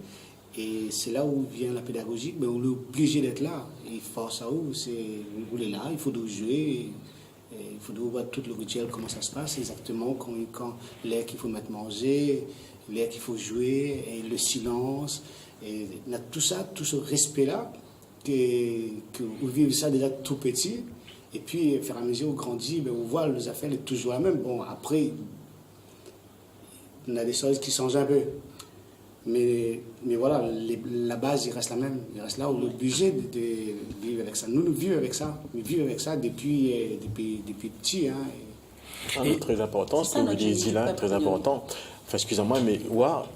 Et c'est là où vient la pédagogie. Mais on est obligé d'être là. Et force à où vous êtes là, il faut jouer. Il faut voir tout le rituel, comment ça se passe exactement, quand l'air qu'il faut mettre manger, l'air qu'il faut jouer, et le silence. Et tout ça, tout ce respect-là, que vous vivez ça déjà tout petit. Et puis, au fur et à mesure où on grandit, on voit les affaires sont toujours la même. Bon, après, on a des choses qui changent un peu. Mais voilà, la base, il reste la même. Il reste là où on est obligé de vivre avec ça. Nous vivons avec ça. Nous vivons avec ça depuis petit. Très important, ce que Willy dit là, très important. Enfin, excusez-moi, mais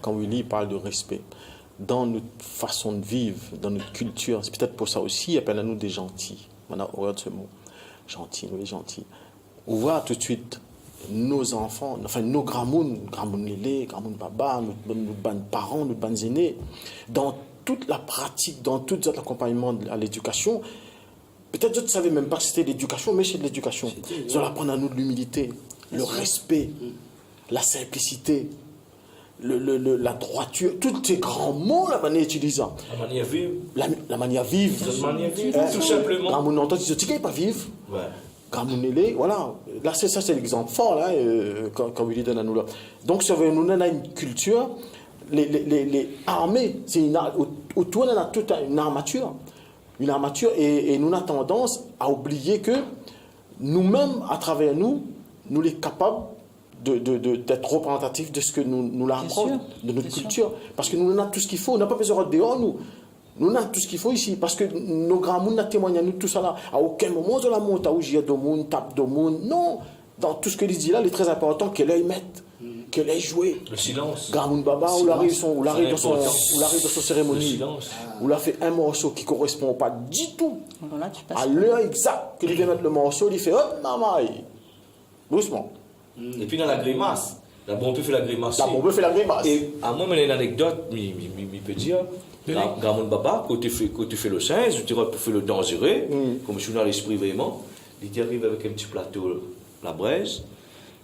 quand Willy parle de respect, dans notre façon de vivre, dans notre culture, c'est peut-être pour ça aussi, il appelle à nous des gentils. On a horreur de ce mot. Gentils, nous les gentils. On voit tout de suite nos enfants, enfin nos Gramoun Lélé, Gramoun Baba, nos parents, nos bandes aînés, dans toute la pratique, dans tout l'accompagnement à l'éducation. Peut-être que je ne savais même pas que c'était l'éducation, mais c'est de l'éducation. Ils vont apprendre à nous de l'humilité, le respect, la simplicité, la droiture, tous ces grands mots, la manière utilisée. La manière vive. La manière vive. Tout simplement. Gramoun entend, ils disent, tu ne pas vivre. Ouais. Gramounélé, voilà. Là, ça, c'est l'exemple fort, là, quand il donne à nous là. Donc, ça veut nous donner une culture. Les armées, autour, on a toute une armature. Une armature, et nous avons tendance à oublier que nous-mêmes, à travers nous les capables d'être représentatifs de ce que nous l'apprendre, de notre culture. Parce que nous avons tout ce qu'il faut. On n'a pas besoin de dehors, nous. Nous avons tout ce qu'il faut ici. Parce que nos grands mondes ont témoigné à nous tout ça là. À aucun moment de la monte, où il y a de monde, tape de monde. Non. Dans tout ce que il dit là, il est très important que l'œil mette, que l'œil joue. Le silence. Grand Moun Baba, où l'arrive dans son cérémonie, où il a fait un morceau qui ne correspond pas du tout à l'heure exacte que il vient mettre le morceau, il fait hop, mamaï. Doucement. Et puis dans la grimace, la bombe fait la grimace. La bombe fait la grimace. Et à moi, il y a une anecdote, je peux dire. Grand Moun Baba, quand tu fais le singe, tu fais le dangereux, comme je suis dans l'esprit vraiment, il arrive avec un petit plateau, la braise,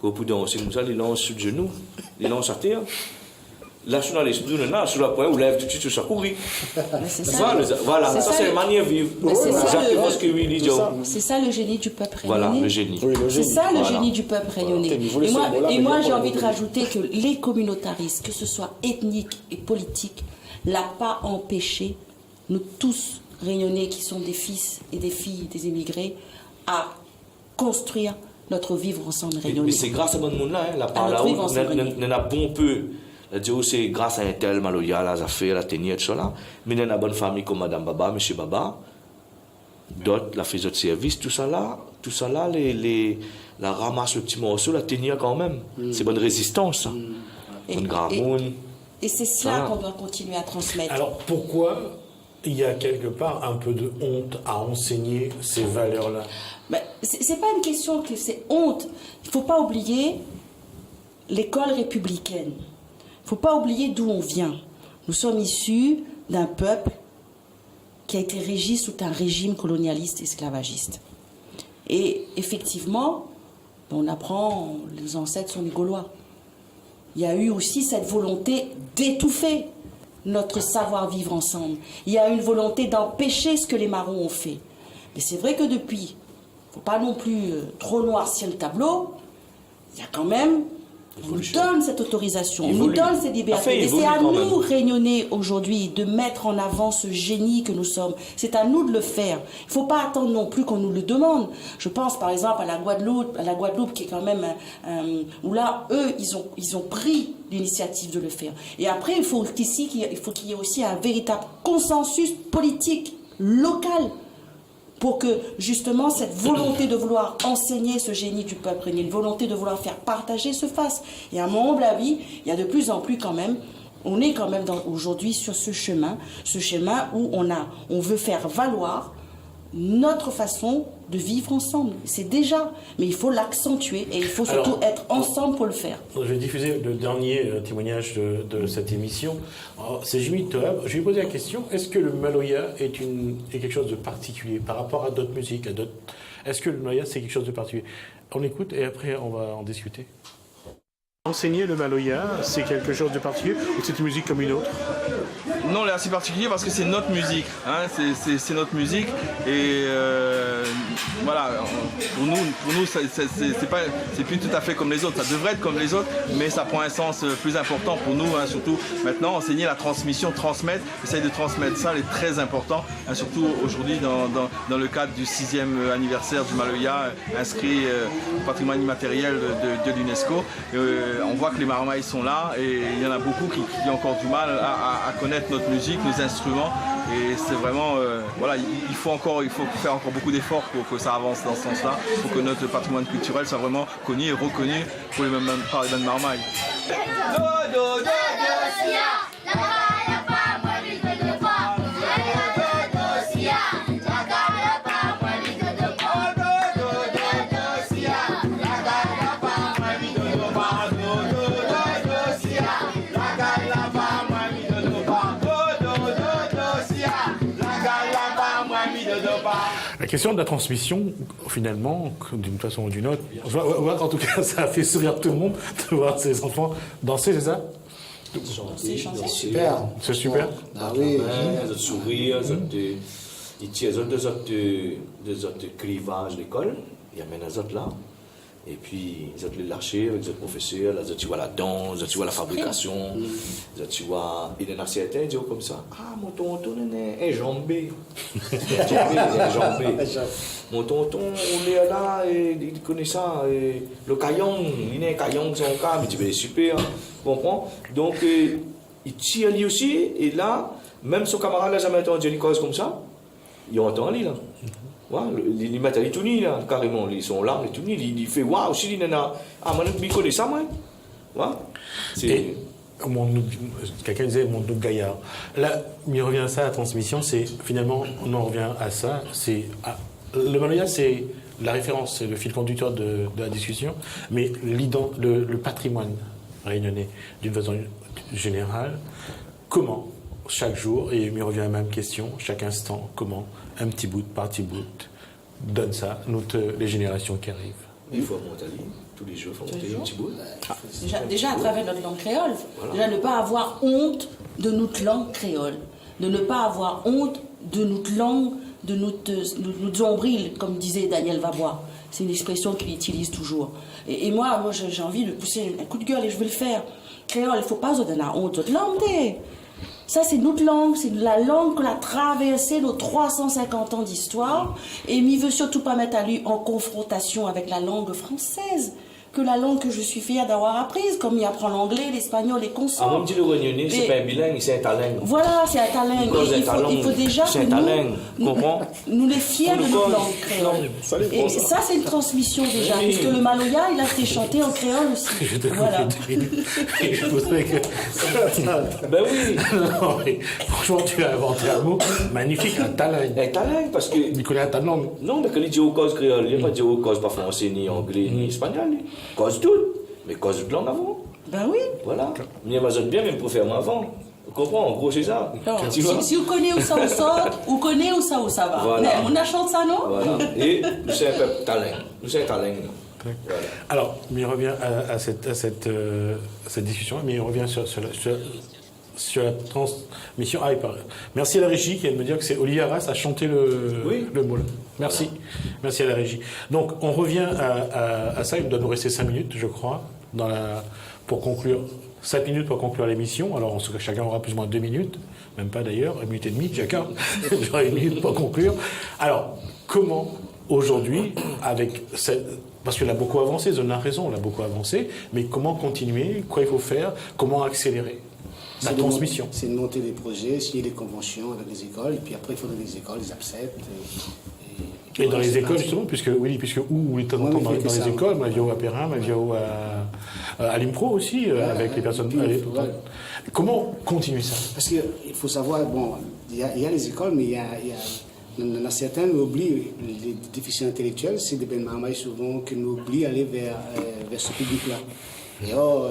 au bout d'un danser comme ça, il lance sur le genou, il lance à terre. Là, je suis dans l'esprit, sur la pointe, on lève tout de suite, tu vas courir. Voilà, ça c'est la manière de vivre. Exactement ce que lui dit. C'est ça le génie du peuple rayonné. Voilà, le génie. C'est ça le génie du peuple rayonné. Et moi, j'ai envie de rajouter que les communautaristes, que ce soit ethniques et politiques, l'a pas empêché, nous tous rayonnés qui sont des fils et des filles des immigrés, à construire notre vivre ensemble rayonné. Mais c'est grâce à ce monde-là, la parole, on a bon peu. C'est grâce à un tel Maloya, la affaires, la tenue, tout ça. Mais il y a une bonne famille comme Madame Baba, Monsieur Baba, d'autres, la fait d'autres services, tout ça là, la ramasse le petit morceau, la tenue quand même. C'est bonne résistance, ça. Bonne gramoune. Et c'est cela qu'on doit continuer à transmettre. Alors pourquoi il y a quelque part un peu de honte à enseigner ces valeurs-là? C'est pas une question que c'est honte. Il ne faut pas oublier l'école républicaine. Il ne faut pas oublier d'où on vient. Nous sommes issus d'un peuple qui a été régi sous un régime colonialiste esclavagiste. Et effectivement, on apprend, les ancêtres sont des Gaulois. Il y a eu aussi cette volonté d'étouffer notre savoir-vivre ensemble. Il y a eu une volonté d'empêcher ce que les marrons ont fait. Mais c'est vrai que depuis, il ne faut pas non plus trop noircir le tableau, il y a quand même... On nous donne cette autorisation, on nous donne ces libertés. Et c'est à nous, rayonner aujourd'hui, de mettre en avant ce génie que nous sommes. C'est à nous de le faire. Il ne faut pas attendre non plus qu'on nous le demande. Je pense par exemple à la Guadeloupe qui est quand même où là, eux, ils ont pris l'initiative de le faire. Et après, il faut qu'il y ait aussi un véritable consensus politique, local, pour que justement cette volonté de vouloir enseigner ce génie du peuple régné, une volonté de vouloir faire partager se fasse. Et à mon humble avis, il y a de plus en plus quand même, on est quand même aujourd'hui sur ce chemin où on veut faire valoir notre façon de vivre ensemble. C'est déjà, mais il faut l'accentuer et il faut surtout être ensemble pour le faire. Je vais diffuser le dernier témoignage de cette émission. C'est Jimmy Toab. Je lui ai posé la question, est-ce que le Maloya est quelque chose de particulier par rapport à d'autres musiques, Est-ce que le Maloya c'est quelque chose de particulier? On écoute et après on va en discuter. Enseigner le Maloya, c'est quelque chose de particulier ou c'est une musique comme une autre? Non, là c'est particulier parce que c'est notre musique, hein, c'est notre musique et voilà, pour nous c'est plus tout à fait comme les autres, ça devrait être comme les autres, mais ça prend un sens plus important pour nous, hein, surtout maintenant enseigner la transmission, transmettre, essayer de transmettre ça, c'est très important, hein, surtout aujourd'hui dans le cadre du 6e anniversaire du Maloya inscrit au patrimoine immatériel de l'UNESCO. On voit que les Marmailles sont là et il y en a beaucoup qui ont encore du mal à connaître notre musique, nos instruments et c'est vraiment, voilà, il faut faire encore beaucoup d'efforts pour que ça avance dans ce sens-là, pour que notre patrimoine culturel soit vraiment connu et reconnu par les bandes Marmailles. La question de la transmission, finalement, d'une façon ou d'une autre, on voit qu'en tout cas, ça a fait sourire tout le monde de voir ces enfants danser, c'est ça? C'est super. C'est super. Ah oui. Ils ont sourire, ils tirent des autres clivages d'école. il y a maintenant les autres là. Et puis, ils ont les lâchés avec les autres professeurs, là, tu vois la danse, tu vois la fabrication, tu vois. Il y en a certains qui disent comme ça: ah, mon tonton est enjambé. Mon tonton, on est là, il connaît ça, le caillon, il est un caillon, c'est un cas, mais tu veux super, tu comprends? Donc, il tire lui aussi, et là, même son camarade n'a jamais entendu une cause comme ça, il entend lui là. Les matériels tout nus, là, carrément, ils sont là, tout nus, il fait waouh, si il y en a. Ah, moi, je connais ça, moi. C'est. Quelqu'un disait mon double gaillard. Là, il revient à ça, la transmission, c'est finalement, on en revient à ça. Le Maloya, c'est la référence, c'est le fil conducteur de la discussion, mais le patrimoine réunionnais, d'une façon générale, comment, chaque jour, et il me revient à la même question, chaque instant, comment, un petit bout, par petit bout, donne ça, les générations qui arrivent. Il faut monter tous les jours, il faut monter un petit bout. Déjà à travers notre langue créole, déjà ne pas avoir honte de notre langue créole, de ne pas avoir honte de notre langue, de notre nombril, comme disait Daniel Vabois. C'est une expression qu'il utilise toujours. Et moi j'ai envie de pousser un coup de gueule et je vais le faire. Créole, il ne faut pas se donner la honte de langue. Ça, c'est notre langue, c'est la langue qu'on a traversé nos 350 ans d'histoire. Et il ne veut surtout pas mettre à lui en confrontation avec la langue française, que la langue que je suis fière d'avoir apprise, comme il apprend l'anglais, l'espagnol, les consorts. Ah, même dit le réunionnais, c'est pas un bilingue, c'est un talent. Voilà, c'est un talent. Il faut déjà que nous les fiers de notre langue créole. Et ça, c'est une transmission déjà, puisque le Maloya, il a été chanté en créole aussi. Voilà. Je voudrais que... Ben oui. Non, mais franchement, tu as inventé un mot magnifique, un talent. Un talent, parce que... Il connaît un talent. Non, mais quand il dit au cause créole, il n'y a pas dit au cause pas français, ni anglais, ni espagnol. Cause tout, mais cause de langue avant. Ben oui. Voilà. Mais Amazon bien, même pour faire avant. Vous comprenez, en gros, c'est ça. Si vous connaissez où ça vous sort, vous connaissez où ça va. Voilà. Mais on a chanté ça, non? Voilà. Et nous sommes un peuple talent. Nous sommes un talent. Voilà. Alors, il revient à cette discussion, mais il revient sur la transmission. Ah, merci à la régie qui vient de me dire que c'est Olivier Arras a chanté le mot. Merci. Merci à la régie. Donc, on revient à ça. Il doit nous rester 5 minutes, je crois, pour conclure. 7 minutes pour conclure l'émission. Alors, chacun aura plus ou moins 2 minutes. Même pas d'ailleurs, 1 minute et demie chacun. J'aurai 1 minute pour conclure. Alors, comment, aujourd'hui, parce qu'elle a beaucoup avancé, Zone a raison, elle a beaucoup avancé, mais comment continuer, quoi il faut faire, comment accélérer la transmission? C'est de monter des projets, signer des conventions avec les écoles, et puis après il faudrait que les écoles les acceptent. Et dans les écoles, justement, puisque où est de temps en temps dans les écoles, Mavio à Perrin, Mavio à l'Impro aussi, avec les personnes. Comment continuer ça? Parce qu'il faut savoir, bon, il y a les écoles, mais il y en a certains qui oublient les déficients intellectuels, c'est des ben marmailles souvent qui nous oublient d'aller vers ce public-là. Et or,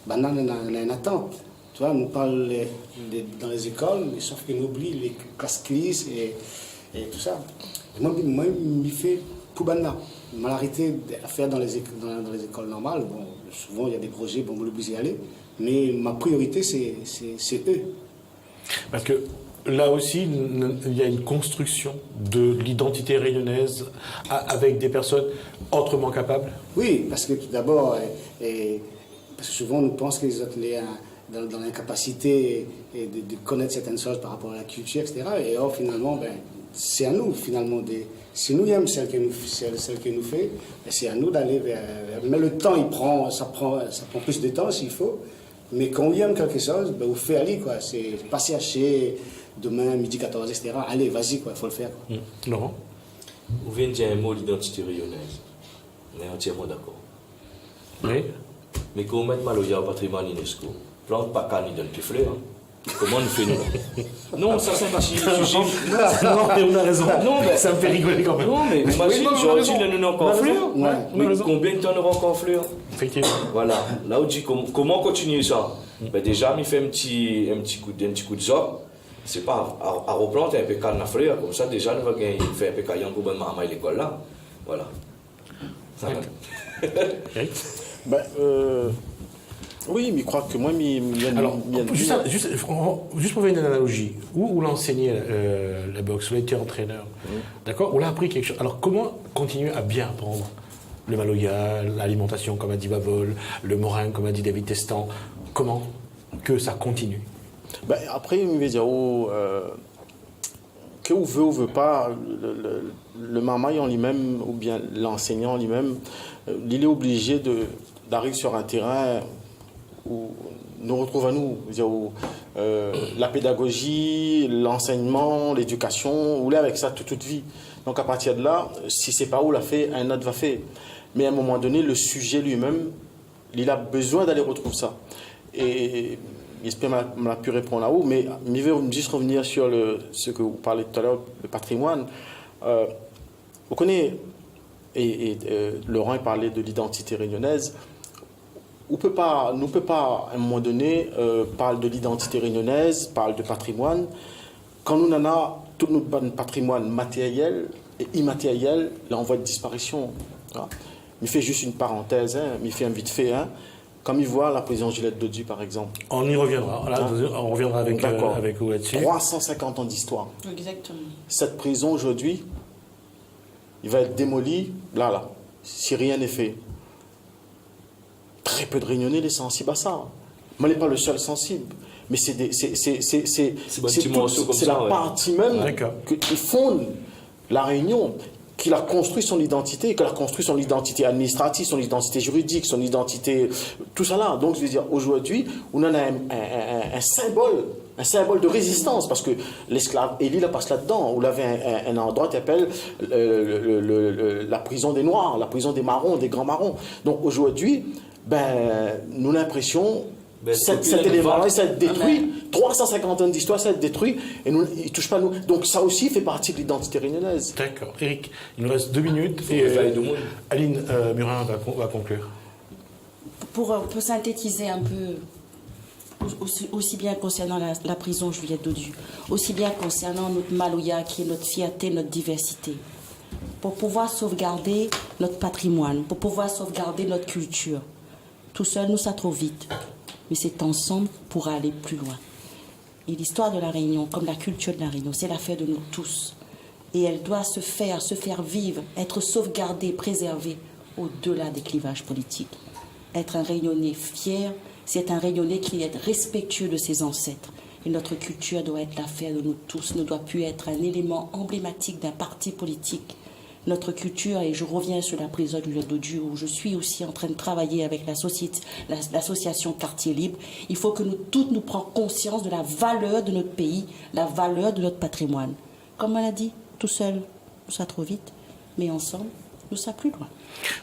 on a une attente. Tu vois, on parle dans les écoles, sauf qu'on oublie les classes crises et tout ça. Et moi, il fait pour Banna. Mal arrêté à faire dans les écoles normales. Bon, souvent, il y a des projets, bon, on est obligé d'y aller. Mais ma priorité, c'est eux. Parce que là aussi, il y a une construction de l'identité réunionnaise avec des personnes autrement capables. Oui, parce que tout d'abord, parce que souvent, on pense qu'ils sont dans l'incapacité de connaître certaines choses par rapport à la culture, etc. Et or, finalement, c'est à nous, finalement, si nous aimons celle que nous fait, c'est à nous d'aller vers... Mais le temps, ça prend plus de temps s'il faut, mais quand on aime quelque chose, on fait aller, quoi. C'est pas chercher demain, midi 14, etc. Allez, vas-y, quoi, il faut le faire. Laurent? Vous venez de dire un mot, l'identité réunionnaise. On est entièrement d'accord. Oui. Mais quand on met Maloya au patrimoine UNESCO, plante pas qu'à ni donne plus fleurs. Comment on fait nous? Non, ça c'est un petit sujet. Non, mais on a raison. Non, mais ça me fait rigoler quand même. Non, mais imagine, aujourd'hui, nous n'avons encore fleurs. Mais combien de temps on aura encore fleurs? Effectivement. Voilà. Là, on dit comment continuer ça? Déjà, il fait un petit coup de zop. C'est pas à replanter un peu calme à fleurs. Comme ça, déjà, nous va faire un peu caillant pour bonne maman à l'école là. Voilà. Ça va. Oui, mais je crois que moi, alors, juste pour faire une analogie, où l'enseignait la boxe, où il était entraîneur, d'accord, on l'a appris quelque chose. Alors, comment continuer à bien apprendre le maloya, l'alimentation, comme a dit Bavol, le morin, comme a dit David Testan? Comment que ça continue? Ben, après, il veut dire, que ou veut pas, le marmaille en lui-même, ou bien l'enseignant en lui-même, il est obligé d'arriver sur un terrain où nous retrouve à nous, où, la pédagogie, l'enseignement, l'éducation, ou là avec ça toute vie. Donc à partir de là, si c'est pas où l'a fait, un autre va faire. Mais à un moment donné, le sujet lui-même, il a besoin d'aller retrouver ça. Et j'espère que m'a pu répondre là-haut, mais je vais juste revenir sur ce que vous parlez tout à l'heure, le patrimoine. Vous connaissez, Laurent parlait de l'identité réunionnaise. Nous ne peut pas, à un moment donné, parler de l'identité réunionnaise, parler de patrimoine, quand nous en avons tout notre patrimoine matériel et immatériel, là, on voit de disparition. Il fait juste une parenthèse, il fait un vite fait. Comme il voit la prison Gillette Dodu, par exemple. On y reviendra. Là, on reviendra avec vous là-dessus. 350 ans d'histoire. Exactement. Cette prison, aujourd'hui, il va être démoli, là, si rien n'est fait. Très peu de Réunionnais les sensibles à ça. Moi, je n'est pas le seul sensible. Mais c'est la partie même qui fonde la Réunion, qu'il a construit son identité, qu'il a construit son identité administrative, son identité juridique, son identité, tout ça là. Donc, je veux dire, aujourd'hui, on en a un symbole de résistance, parce que l'esclave Élie la passe là-dedans. On avait un endroit qui s'appelle la prison des Noirs, la prison des Marrons, des Grands Marrons. Donc, aujourd'hui, nous avons l'impression... cet élément-là, ça a été détruit. 350 ans d'histoire, ça a été détruit. Et nous, il ne touche pas nous. Donc ça aussi fait partie de l'identité réunionnaise. D'accord. Eric, il nous reste 2 minutes. Et Aline Murin va conclure. Pour synthétiser un peu, aussi bien concernant la prison Juliette Dodu, aussi bien concernant notre maloya, qui est notre fierté, notre diversité, pour pouvoir sauvegarder notre patrimoine, pour pouvoir sauvegarder notre culture. Tout seul, nous, ça trop vite. Mais c'est ensemble pour aller plus loin. Et l'histoire de la Réunion, comme la culture de la Réunion, c'est l'affaire de nous tous. Et elle doit se faire vivre, être sauvegardée, préservée au-delà des clivages politiques. Être un Réunionnais fier, c'est un Réunionnais qui est respectueux de ses ancêtres. Et notre culture doit être l'affaire de nous tous, ne doit plus être un élément emblématique d'un parti politique. Notre culture, et je reviens sur la prison du Dodu, où je suis aussi en train de travailler avec l'association Quartier Libre, il faut que nous toutes nous prenions conscience de la valeur de notre pays, la valeur de notre patrimoine. Comme on l'a dit, tout seul, ça trop vite, mais ensemble, nous ça plus loin.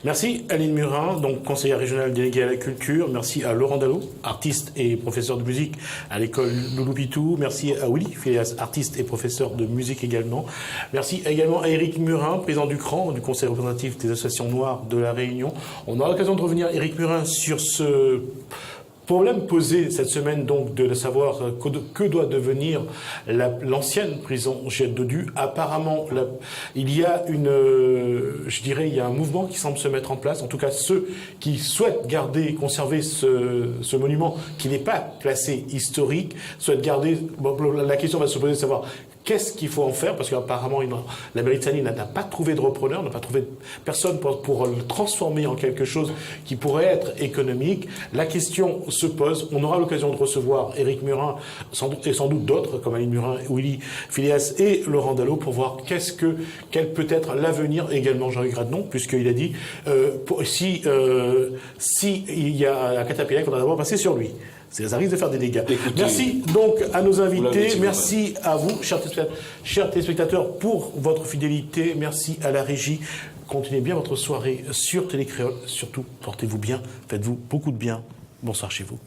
Merci Aline Murin, donc conseillère régionale déléguée à la culture. Merci à Laurent Dallot, artiste et professeur de musique à l'école Loulou-Pitou. Merci à Willy Phileas, artiste et professeur de musique également. Merci également à Éric Murin, président du CRAN, du Conseil représentatif des associations noires de la Réunion. On aura l'occasion de revenir, Éric Murin, sur ce problème posé cette semaine, donc, de savoir que doit devenir l'ancienne prison Juliette Dodu. Apparemment, il y a il y a un mouvement qui semble se mettre en place. En tout cas, ceux qui souhaitent garder et conserver ce monument qui n'est pas classé historique, souhaitent garder. Bon, la question va se poser de savoir qu'est-ce qu'il faut en faire, parce qu'apparemment, la mairie de Saline n'a pas trouvé de repreneur, n'a pas trouvé personne pour le transformer en quelque chose qui pourrait être économique. La question se pose. On aura l'occasion de recevoir Éric Murin, et sans doute d'autres, comme Aline Murin, Willy Phileas et Laurent Dallot, pour voir quel peut être l'avenir, également Jean-Luc Radnon, puisqu'il a dit, si il y a un caterpillar, il faudra d'abord passer sur lui. Ça risque de faire des dégâts. Écoutez, merci donc à nos invités. Merci à vous, chers téléspectateurs, pour votre fidélité. Merci à la régie. Continuez bien votre soirée sur Télécréole. Surtout, portez-vous bien. Faites-vous beaucoup de bien. Bonsoir chez vous.